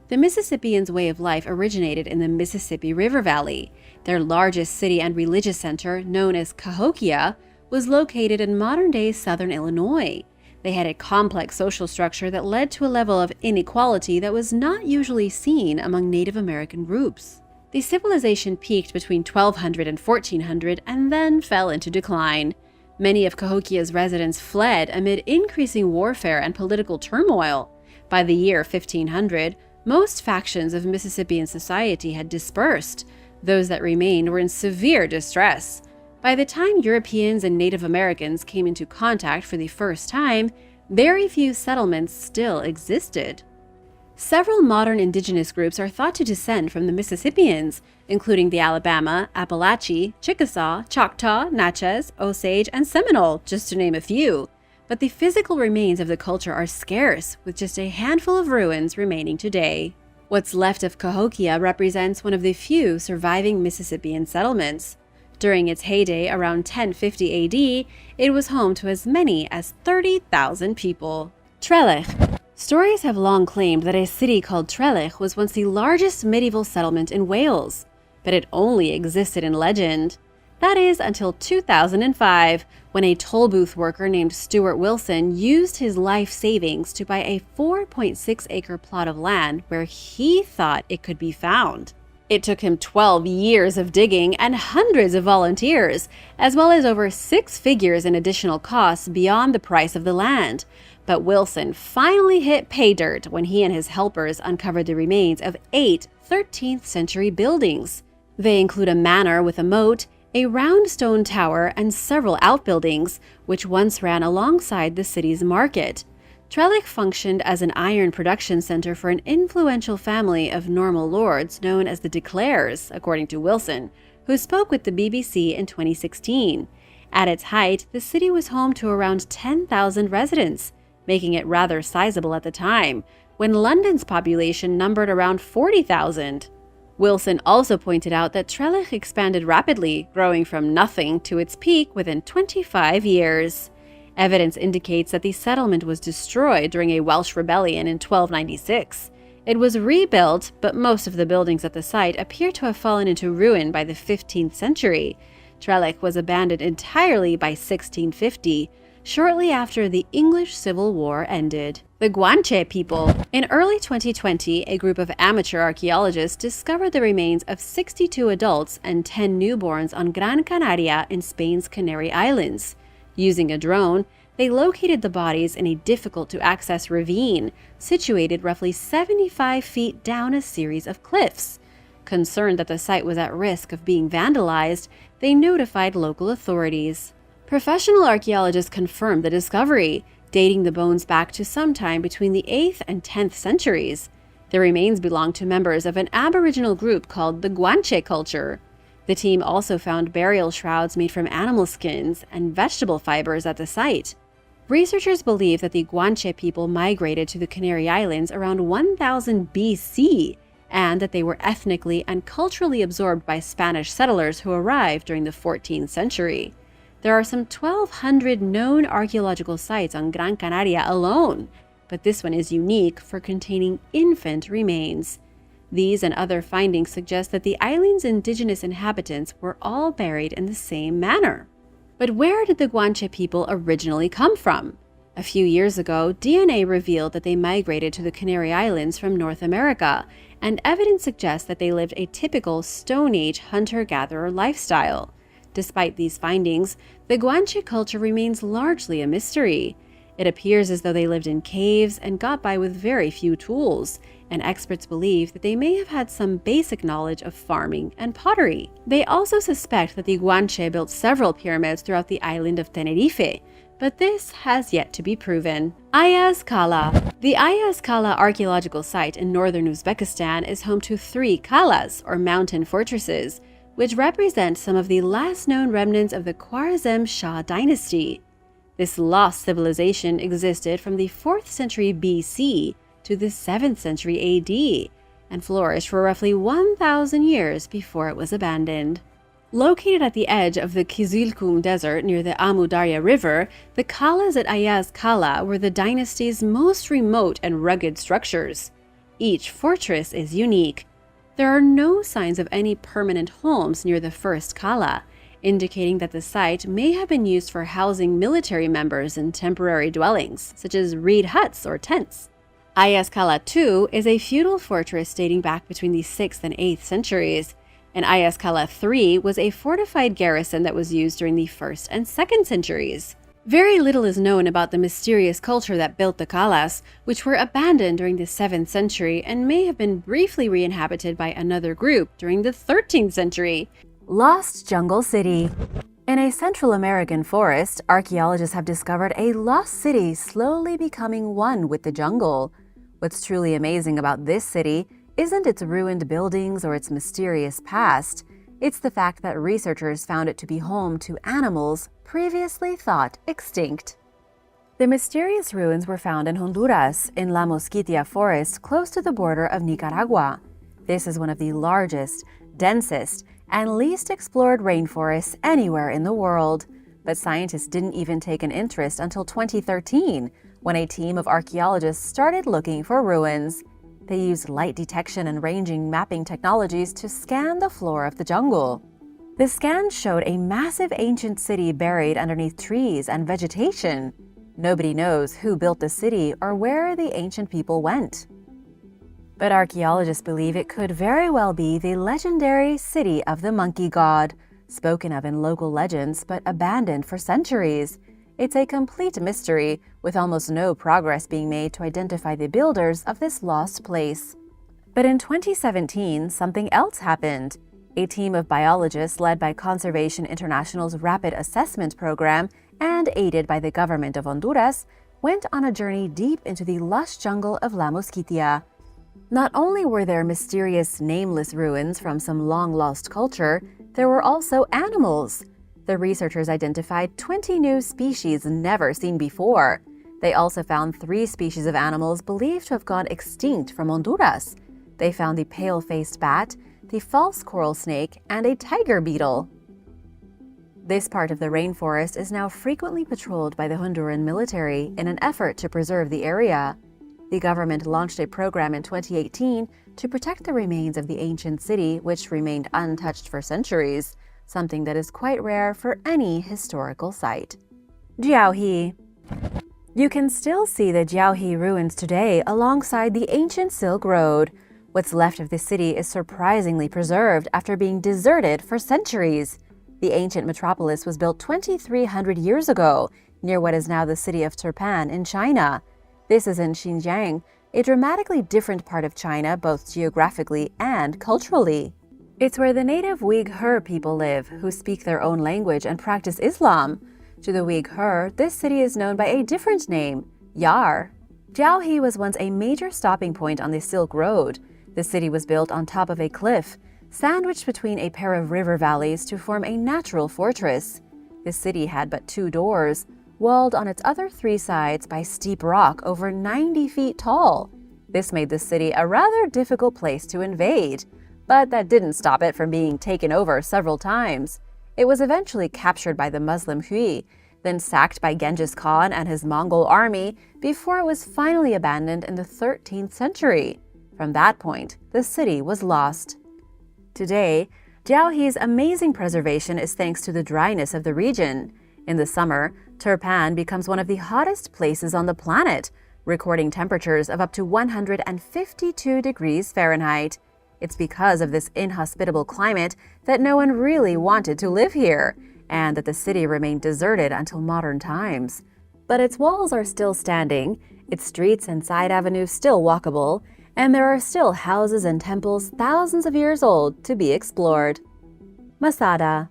[SPEAKER 2] The Mississippians' way of life originated in the Mississippi River Valley. Their largest city and religious center, known as Cahokia, was located in modern-day southern Illinois. They had a complex social structure that led to a level of inequality that was not usually seen among Native American groups. The civilization peaked between 1200 and 1400 and then fell into decline. Many of Cahokia's residents fled amid increasing warfare and political turmoil. By the year 1500, most factions of Mississippian society had dispersed. Those that remained were in severe distress. By the time Europeans and Native Americans came into contact for the first time, very few settlements still existed. Several modern indigenous groups are thought to descend from the Mississippians, including the Alabama, Appalachee, Chickasaw, Choctaw, Natchez, Osage, and Seminole, just to name a few. But the physical remains of the culture are scarce, with just a handful of ruins remaining today. What's left of Cahokia represents one of the few surviving Mississippian settlements. During its heyday around 1050 AD, it was home to as many as 30,000 people. Trich. Stories have long claimed that a city called Trich was once the largest medieval settlement in Wales, but it only existed in legend. That is until 2005, when a toll booth worker named Stuart Wilson used his life savings to buy a 4.6-acre plot of land where he thought it could be found. It took him 12 years of digging and hundreds of volunteers, as well as over 6 figures in additional costs beyond the price of the land. But Wilson finally hit pay dirt when he and his helpers uncovered the remains of 8 13th century buildings. They include a manor with a moat, a round stone tower, and several outbuildings, which once ran alongside the city's market. Trich functioned as an iron production center for an influential family of Norman lords known as the De Clares, according to Wilson, who spoke with the BBC in 2016. At its height, the city was home to around 10,000 residents, making it rather sizable at the time, when London's population numbered around 40,000. Wilson also pointed out that Trich expanded rapidly, growing from nothing to its peak within 25 years. Evidence indicates that the settlement was destroyed during a Welsh rebellion in 1296. It was rebuilt, but most of the buildings at the site appear to have fallen into ruin by the 15th century. Trich was abandoned entirely by 1650, shortly after the English Civil War ended. The Guancha People. In early 2020, a group of amateur archaeologists discovered the remains of 62 adults and 10 newborns on Gran Canaria in Spain's Canary Islands. Using a drone, they located the bodies in a difficult-to-access ravine, situated roughly 75 feet down a series of cliffs. Concerned that the site was at risk of being vandalized, they notified local authorities. Professional archaeologists confirmed the discovery, dating the bones back to sometime between the 8th and 10th centuries. The remains belong to members of an Aboriginal group called the Guancha culture. The team also found burial shrouds made from animal skins and vegetable fibers at the site. Researchers believe that the Guancha people migrated to the Canary Islands around 1000 BC, and that they were ethnically and culturally absorbed by Spanish settlers who arrived during the 14th century. There are some 1,200 known archaeological sites on Gran Canaria alone, but this one is unique for containing infant remains. These and other findings suggest that the island's indigenous inhabitants were all buried in the same manner. But where did the Guancha people originally come from? A few years ago, DNA revealed that they migrated to the Canary Islands from North America, and evidence suggests that they lived a typical Stone Age hunter-gatherer lifestyle. Despite these findings, the Guancha culture remains largely a mystery. It appears as though they lived in caves and got by with very few tools, and experts believe that they may have had some basic knowledge of farming and pottery. They also suspect that the Guancha built several pyramids throughout the island of Tenerife, but this has yet to be proven. AAS Kala. The AAS Kala archaeological site in northern Uzbekistan is home to 3 kalas, or mountain fortresses, which represent some of the last known remnants of the Khwarezm Shah dynasty. This lost civilization existed from the 4th century BC to the 7th century AD, and flourished for roughly 1,000 years before it was abandoned. Located at the edge of the Kizilkum Desert near the Amu Darya River, the Kalas at AAS Kala were the dynasty's most remote and rugged structures. Each fortress is unique. There are no signs of any permanent homes near the first Kala, indicating that the site may have been used for housing military members in temporary dwellings, such as reed huts or tents. AAS Kala II is a feudal fortress dating back between the 6th and 8th centuries, and AAS Kala III was a fortified garrison that was used during the 1st and 2nd centuries. Very little is known about the mysterious culture that built the Kalas, which were abandoned during the 7th century and may have been briefly re-inhabited by another group during the 13th century.
[SPEAKER 3] Lost Jungle City. In a Central American forest, archaeologists have discovered a lost city slowly becoming one with the jungle. What's truly amazing about this city isn't its ruined buildings or its mysterious past. It's the fact that researchers found it to be home to animals previously thought extinct. The mysterious ruins were found in Honduras, in La Mosquitia forest close to the border of Nicaragua. This is one of the largest, densest, and least explored rainforests anywhere in the world. But scientists didn't even take an interest until 2013, when a team of archaeologists started looking for ruins. They used light detection and ranging mapping technologies to scan the floor of the jungle. The scans showed a massive ancient city buried underneath trees and vegetation. Nobody knows who built the city or where the ancient people went. But archaeologists believe it could very well be the legendary city of the monkey god, spoken of in local legends but abandoned for centuries. It's a complete mystery, with almost no progress being made to identify the builders of this lost place. But in 2017, something else happened. A team of biologists led by Conservation International's Rapid Assessment Program and aided by the government of Honduras went on a journey deep into the lush jungle of La Mosquitia. Not only were there mysterious, nameless ruins from some long-lost culture, there were also animals. The researchers identified 20 new species never seen before. They also found 3 species of animals believed to have gone extinct from Honduras. They found the pale-faced bat, the false coral snake, and a tiger beetle. This part of the rainforest is now frequently patrolled by the Honduran military in an effort to preserve the area. The government launched a program in 2018 to protect the remains of the ancient city, which remained untouched for centuries, something that is quite rare for any historical site. Jiaohe. You can still see the Jiaohe ruins today alongside the ancient Silk Road. What's left of the city is surprisingly preserved after being deserted for centuries. The ancient metropolis was built 2,300 years ago, near what is now the city of Turpan in China. This is in Xinjiang, a dramatically different part of China both geographically and culturally. It's where the native Uyghur people live, who speak their own language and practice Islam. To the Uyghur, this city is known by a different name, Yar. Jiaohe was once a major stopping point on the Silk Road. The city was built on top of a cliff, sandwiched between a pair of river valleys to form a natural fortress. The city had but 2 doors, walled on its other 3 sides by steep rock over 90 feet tall. This made the city a rather difficult place to invade, but that didn't stop it from being taken over several times. It was eventually captured by the Muslim Hui, then sacked by Genghis Khan and his Mongol army before it was finally abandoned in the 13th century. From that point, the city was lost. Today, Jiaohe's amazing preservation is thanks to the dryness of the region. In the summer, Turpan becomes one of the hottest places on the planet, recording temperatures of up to 152 degrees Fahrenheit. It's because of this inhospitable climate that no one really wanted to live here, and that the city remained deserted until modern times. But its walls are still standing, its streets and side avenues still walkable, and there are still houses and temples thousands of years old to be explored. Masada.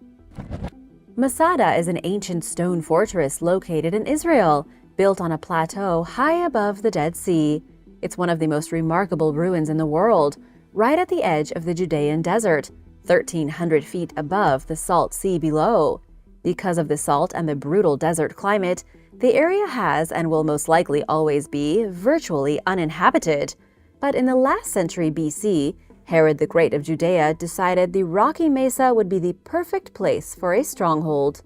[SPEAKER 3] Masada is an ancient stone fortress located in Israel, built on a plateau high above the Dead Sea. It's one of the most remarkable ruins in the world, right at the edge of the Judean desert, 1,300 feet above the salt sea below. Because of the salt and the brutal desert climate, the area has and will most likely always be virtually uninhabited. But in the last century BC, Herod the Great of Judea decided the rocky mesa would be the perfect place for a stronghold.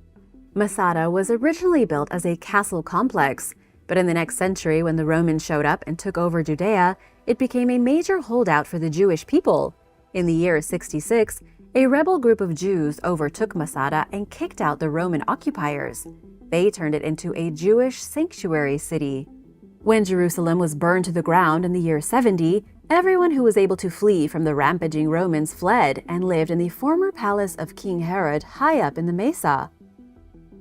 [SPEAKER 3] Masada was originally built as a castle complex, but in the next century, when the Romans showed up and took over Judea, it became a major holdout for the Jewish people. In the year 66, a rebel group of Jews overtook Masada and kicked out the Roman occupiers. They turned it into a Jewish sanctuary city. When Jerusalem was burned to the ground in the year 70, everyone who was able to flee from the rampaging Romans fled and lived in the former palace of King Herod high up in the mesa.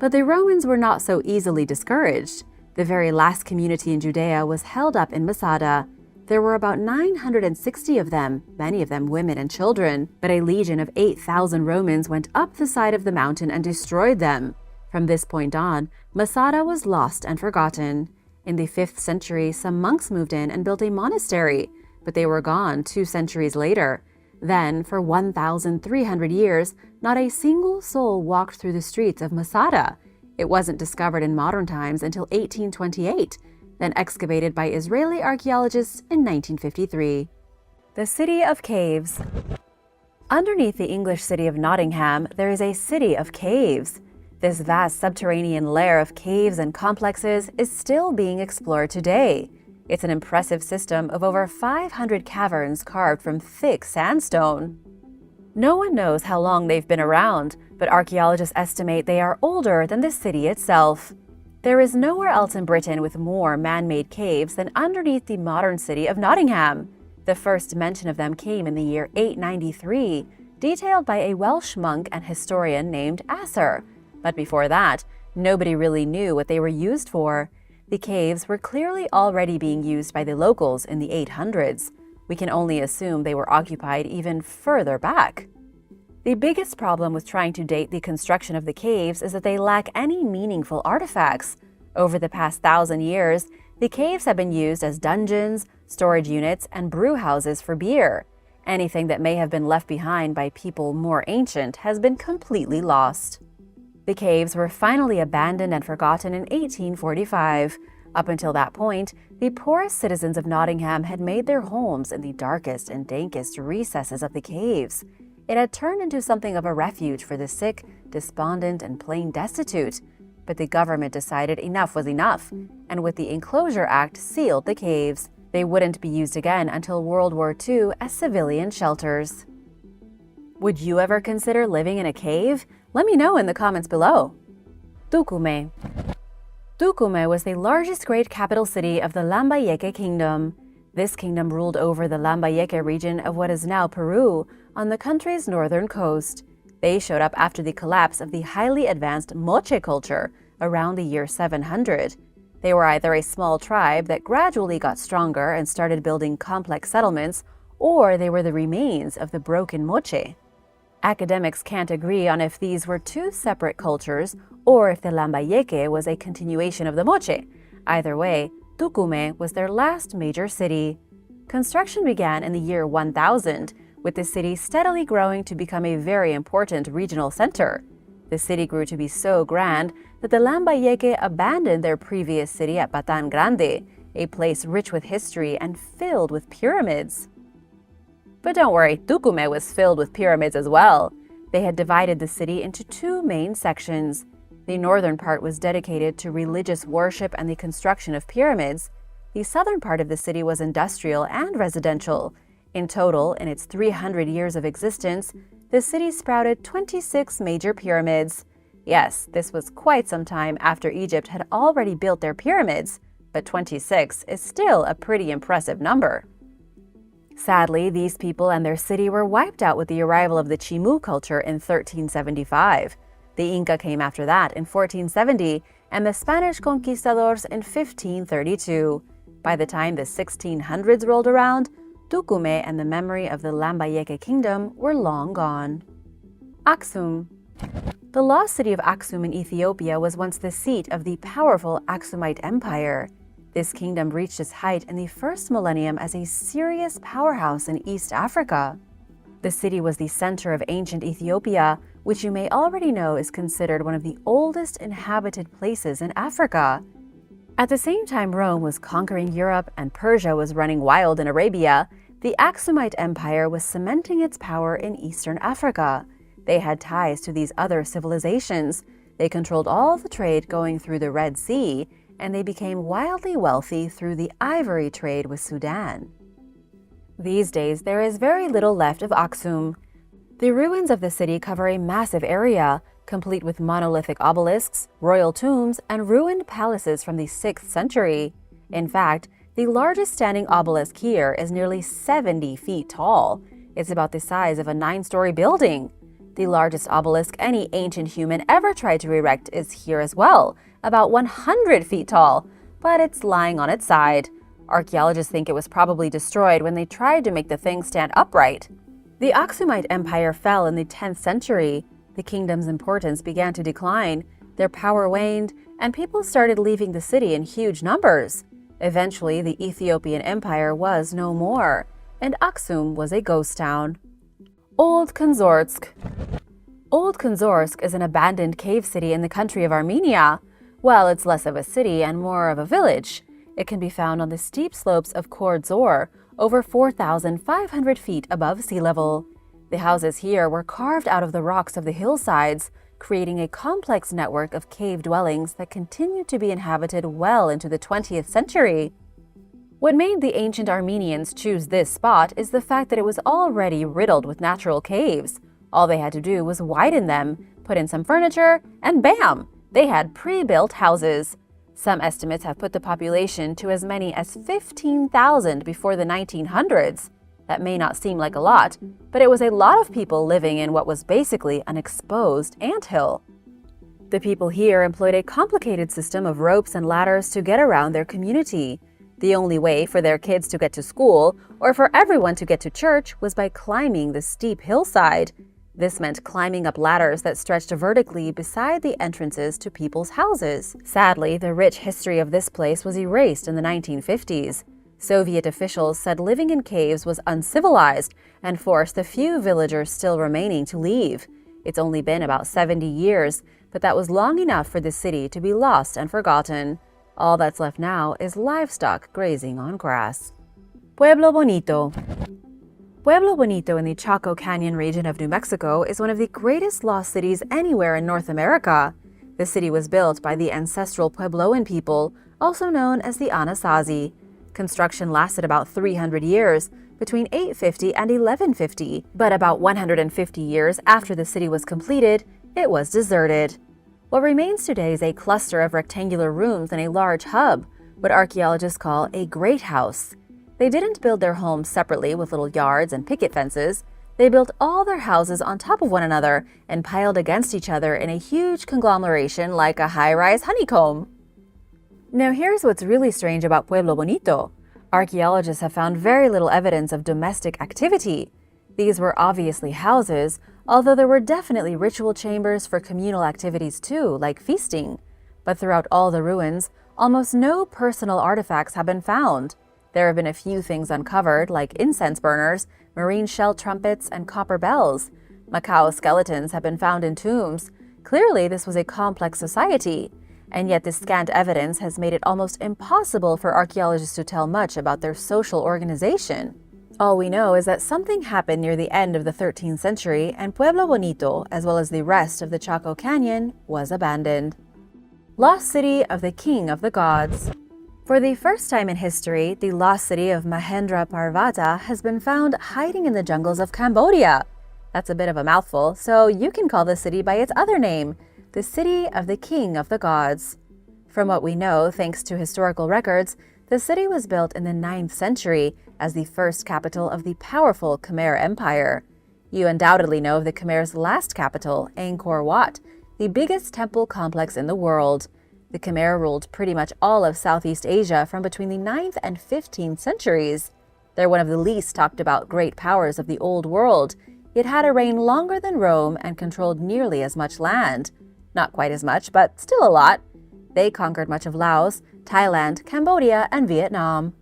[SPEAKER 3] But the Romans were not so easily discouraged. The very last community in Judea was held up in Masada. There were about 960 of them, many of them women and children, but a legion of 8,000 Romans went up the side of the mountain and destroyed them. From this point on, Masada was lost and forgotten. In the 5th century, some monks moved in and built a monastery, but they were gone 2 centuries later. Then, for 1,300 years, not a single soul walked through the streets of Masada. It wasn't discovered in modern times until 1828, then excavated by Israeli archaeologists in 1953.
[SPEAKER 2] The City of Caves. Underneath the English city of Nottingham, there is a city of caves. This vast subterranean lair of caves and complexes is still being explored today. It's an impressive system of over 500 caverns carved from thick sandstone. No one knows how long they've been around, but archaeologists estimate they are older than the city itself. There is nowhere else in Britain with more man-made caves than underneath the modern city of Nottingham. The first mention of them came in the year 893, detailed by a Welsh monk and historian named Asser. But before that, nobody really knew what they were used for. The caves were clearly already being used by the locals in the 800s. We can only assume they were occupied even further back. The biggest problem with trying to date the construction of the caves is that they lack any meaningful artifacts. Over the past 1,000 years, the caves have been used as dungeons, storage units, and brew houses for beer. Anything that may have been left behind by people more ancient has been completely lost. The caves were finally abandoned and forgotten in 1845. Up until that point, the poorest citizens of Nottingham had made their homes in the darkest and dankest recesses of the caves. It had turned into something of a refuge for the sick, despondent, and plain destitute. But the government decided enough was enough, and with the Enclosure Act sealed the caves. They wouldn't be used again until World War II as civilian shelters. Would you ever consider living in a cave? Let me know in the comments below. Tukum. Tukum was the largest great capital city of the Lambayeque Kingdom. This kingdom ruled over the Lambayeque region of what is now Peru on the country's northern coast. They showed up after the collapse of the highly advanced Moche culture around the year 700. They were either a small tribe that gradually got stronger and started building complex settlements, or they were the remains of the broken Moche. Academics can't agree on if these were two separate cultures or if the Lambayeque was a continuation of the Moche. Either way, Tukum was their last major city. Construction began in the year 1000, with the city steadily growing to become a very important regional center. The city grew to be so grand that the Lambayeque abandoned their previous city at Batan Grande, a place rich with history and filled with pyramids. But don't worry, Tukum was filled with pyramids as well. They had divided the city into 2 main sections. The northern part was dedicated to religious worship and the construction of pyramids. The southern part of the city was industrial and residential. In total, in its 300 years of existence, the city sprouted 26 major pyramids. Yes, this was quite some time after Egypt had already built their pyramids, but 26 is still a pretty impressive number. Sadly, these people and their city were wiped out with the arrival of the Chimu culture in 1375. The Inca came after that in 1470, and the Spanish conquistadors in 1532. By the time the 1600s rolled around, Tukum and the memory of the Lambayeque kingdom were long gone. Axum. The lost city of Axum in Ethiopia was once the seat of the powerful Axumite Empire. This kingdom reached its height in the first millennium as a serious powerhouse in East Africa. The city was the center of ancient Ethiopia, which you may already know is considered one of the oldest inhabited places in Africa. At the same time Rome was conquering Europe and Persia was running wild in Arabia, the Axumite Empire was cementing its power in Eastern Africa. They had ties to these other civilizations. They controlled all the trade going through the Red Sea, and they became wildly wealthy through the ivory trade with Sudan. These days, there is very little left of Axum. The ruins of the city cover a massive area, complete with monolithic obelisks, royal tombs, and ruined palaces from the 6th century. In fact, the largest standing obelisk here is nearly 70 feet tall. It's about the size of a 9-story building.
[SPEAKER 3] The largest obelisk any ancient human ever tried to erect is here as well, about 100 feet tall, but it's lying on its side. Archaeologists think it was probably destroyed when they tried to make the thing stand upright. The Axumite Empire fell in the 10th century. The kingdom's importance began to decline, their power waned, and people started leaving the city in huge numbers. Eventually, the Ethiopian Empire was no more, and Axum was a ghost town. Old Kanzorsk. Old Kanzorsk is an abandoned cave city in the country of Armenia. Well, it's less of a city and more of a village. It can be found on the steep slopes of Khor Dzor, over 4,500 feet above sea level. The houses here were carved out of the rocks of the hillsides, creating a complex network of cave dwellings that continued to be inhabited well into the 20th century. What made the ancient Armenians choose this spot is the fact that it was already riddled with natural caves. All they had to do was widen them, put in some furniture, and bam! They had pre-built houses. Some estimates have put the population to as many as 15,000 before the 1900s. That may not seem like a lot, but it was a lot of people living in what was basically an exposed anthill. The people here employed a complicated system of ropes and ladders to get around their community. The only way for their kids to get to school, or for everyone to get to church, was by climbing the steep hillside. This meant climbing up ladders that stretched vertically beside the entrances to people's houses. Sadly, the rich history of this place was erased in the 1950s. Soviet officials said living in caves was uncivilized and forced the few villagers still remaining to leave. It's only been about 70 years, but that was long enough for the city to be lost and forgotten. All that's left now is livestock grazing on grass. Pueblo Bonito. Pueblo Bonito in the Chaco Canyon region of New Mexico is one of the greatest lost cities anywhere in North America. The city was built by the ancestral Puebloan people, also known as the Anasazi. Construction lasted about 300 years, between 850 and 1150, but about 150 years after the city was completed, it was deserted. What remains today is a cluster of rectangular rooms and a large hub, what archaeologists call a great house. They didn't build their homes separately with little yards and picket fences. They built all their houses on top of one another and piled against each other in a huge conglomeration like a high-rise honeycomb. Now here's what's really strange about Pueblo Bonito. Archaeologists have found very little evidence of domestic activity. These were obviously houses, although there were definitely ritual chambers for communal activities too, like feasting. But throughout all the ruins, almost no personal artifacts have been found. There have been a few things uncovered, like incense burners, marine shell trumpets, and copper bells. Macao skeletons have been found in tombs. Clearly, this was a complex society. And yet this scant evidence has made it almost impossible for archaeologists to tell much about their social organization. All we know is that something happened near the end of the 13th century, and Pueblo Bonito, as well as the rest of the Chaco Canyon, was abandoned. Lost City of the King of the Gods. For the first time in history, the lost city of Mahendra Parvata has been found hiding in the jungles of Cambodia. That's a bit of a mouthful, so you can call the city by its other name, the City of the King of the Gods. From what we know, thanks to historical records, the city was built in the 9th century as the first capital of the powerful Khmer Empire. You undoubtedly know of the Khmer's last capital, Angkor Wat, the biggest temple complex in the world. The Khmer ruled pretty much all of Southeast Asia from between the 9th and 15th centuries. They're one of the least talked about great powers of the Old World, yet had a reign longer than Rome and controlled nearly as much land. Not quite as much, but still a lot. They conquered much of Laos, Thailand, Cambodia, and Vietnam.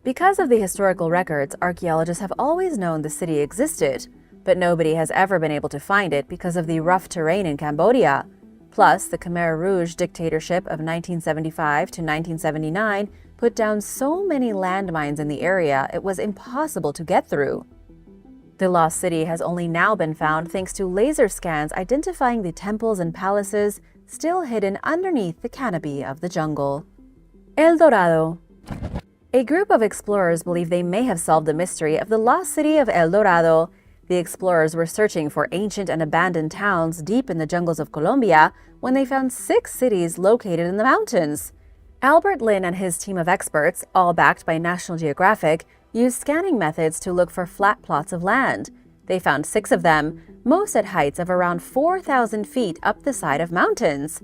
[SPEAKER 3] Because of the historical records, archaeologists have always known the city existed, but nobody has ever been able to find it because of the rough terrain in Cambodia. Plus, the Khmer Rouge dictatorship of 1975 to 1979 put down so many landmines in the area it was impossible to get through. The lost city has only now been found thanks to laser scans identifying the temples and palaces still hidden underneath the canopy of the jungle. El Dorado. A group of explorers believe they may have solved the mystery of the lost city of El Dorado. The explorers were searching for ancient and abandoned towns deep in the jungles of Colombia when they found 6 cities located in the mountains. Albert Lin and his team of experts, all backed by National Geographic, used scanning methods to look for flat plots of land. They found 6 of them, most at heights of around 4,000 feet up the side of mountains.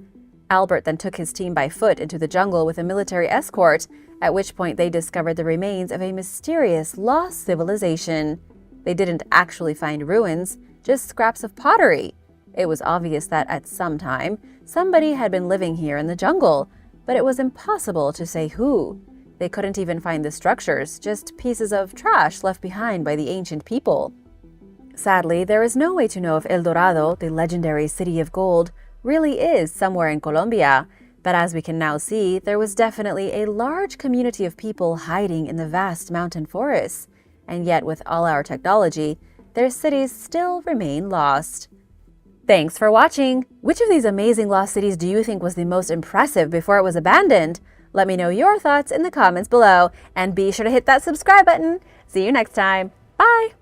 [SPEAKER 3] Albert then took his team by foot into the jungle with a military escort, at which point they discovered the remains of a mysterious lost civilization. They didn't actually find ruins, just scraps of pottery. It was obvious that at some time, somebody had been living here in the jungle, but it was impossible to say who. They couldn't even find the structures, just pieces of trash left behind by the ancient people. Sadly, there is no way to know if El Dorado, the legendary city of gold, really is somewhere in Colombia, but as we can now see, there was definitely a large community of people hiding in the vast mountain forests, and yet with all our technology, their cities still remain lost. Thanks for watching! Which of these amazing lost cities do you think was the most impressive before it was abandoned? Let me know your thoughts in the comments below, and be sure to hit that subscribe button. See you next time. Bye!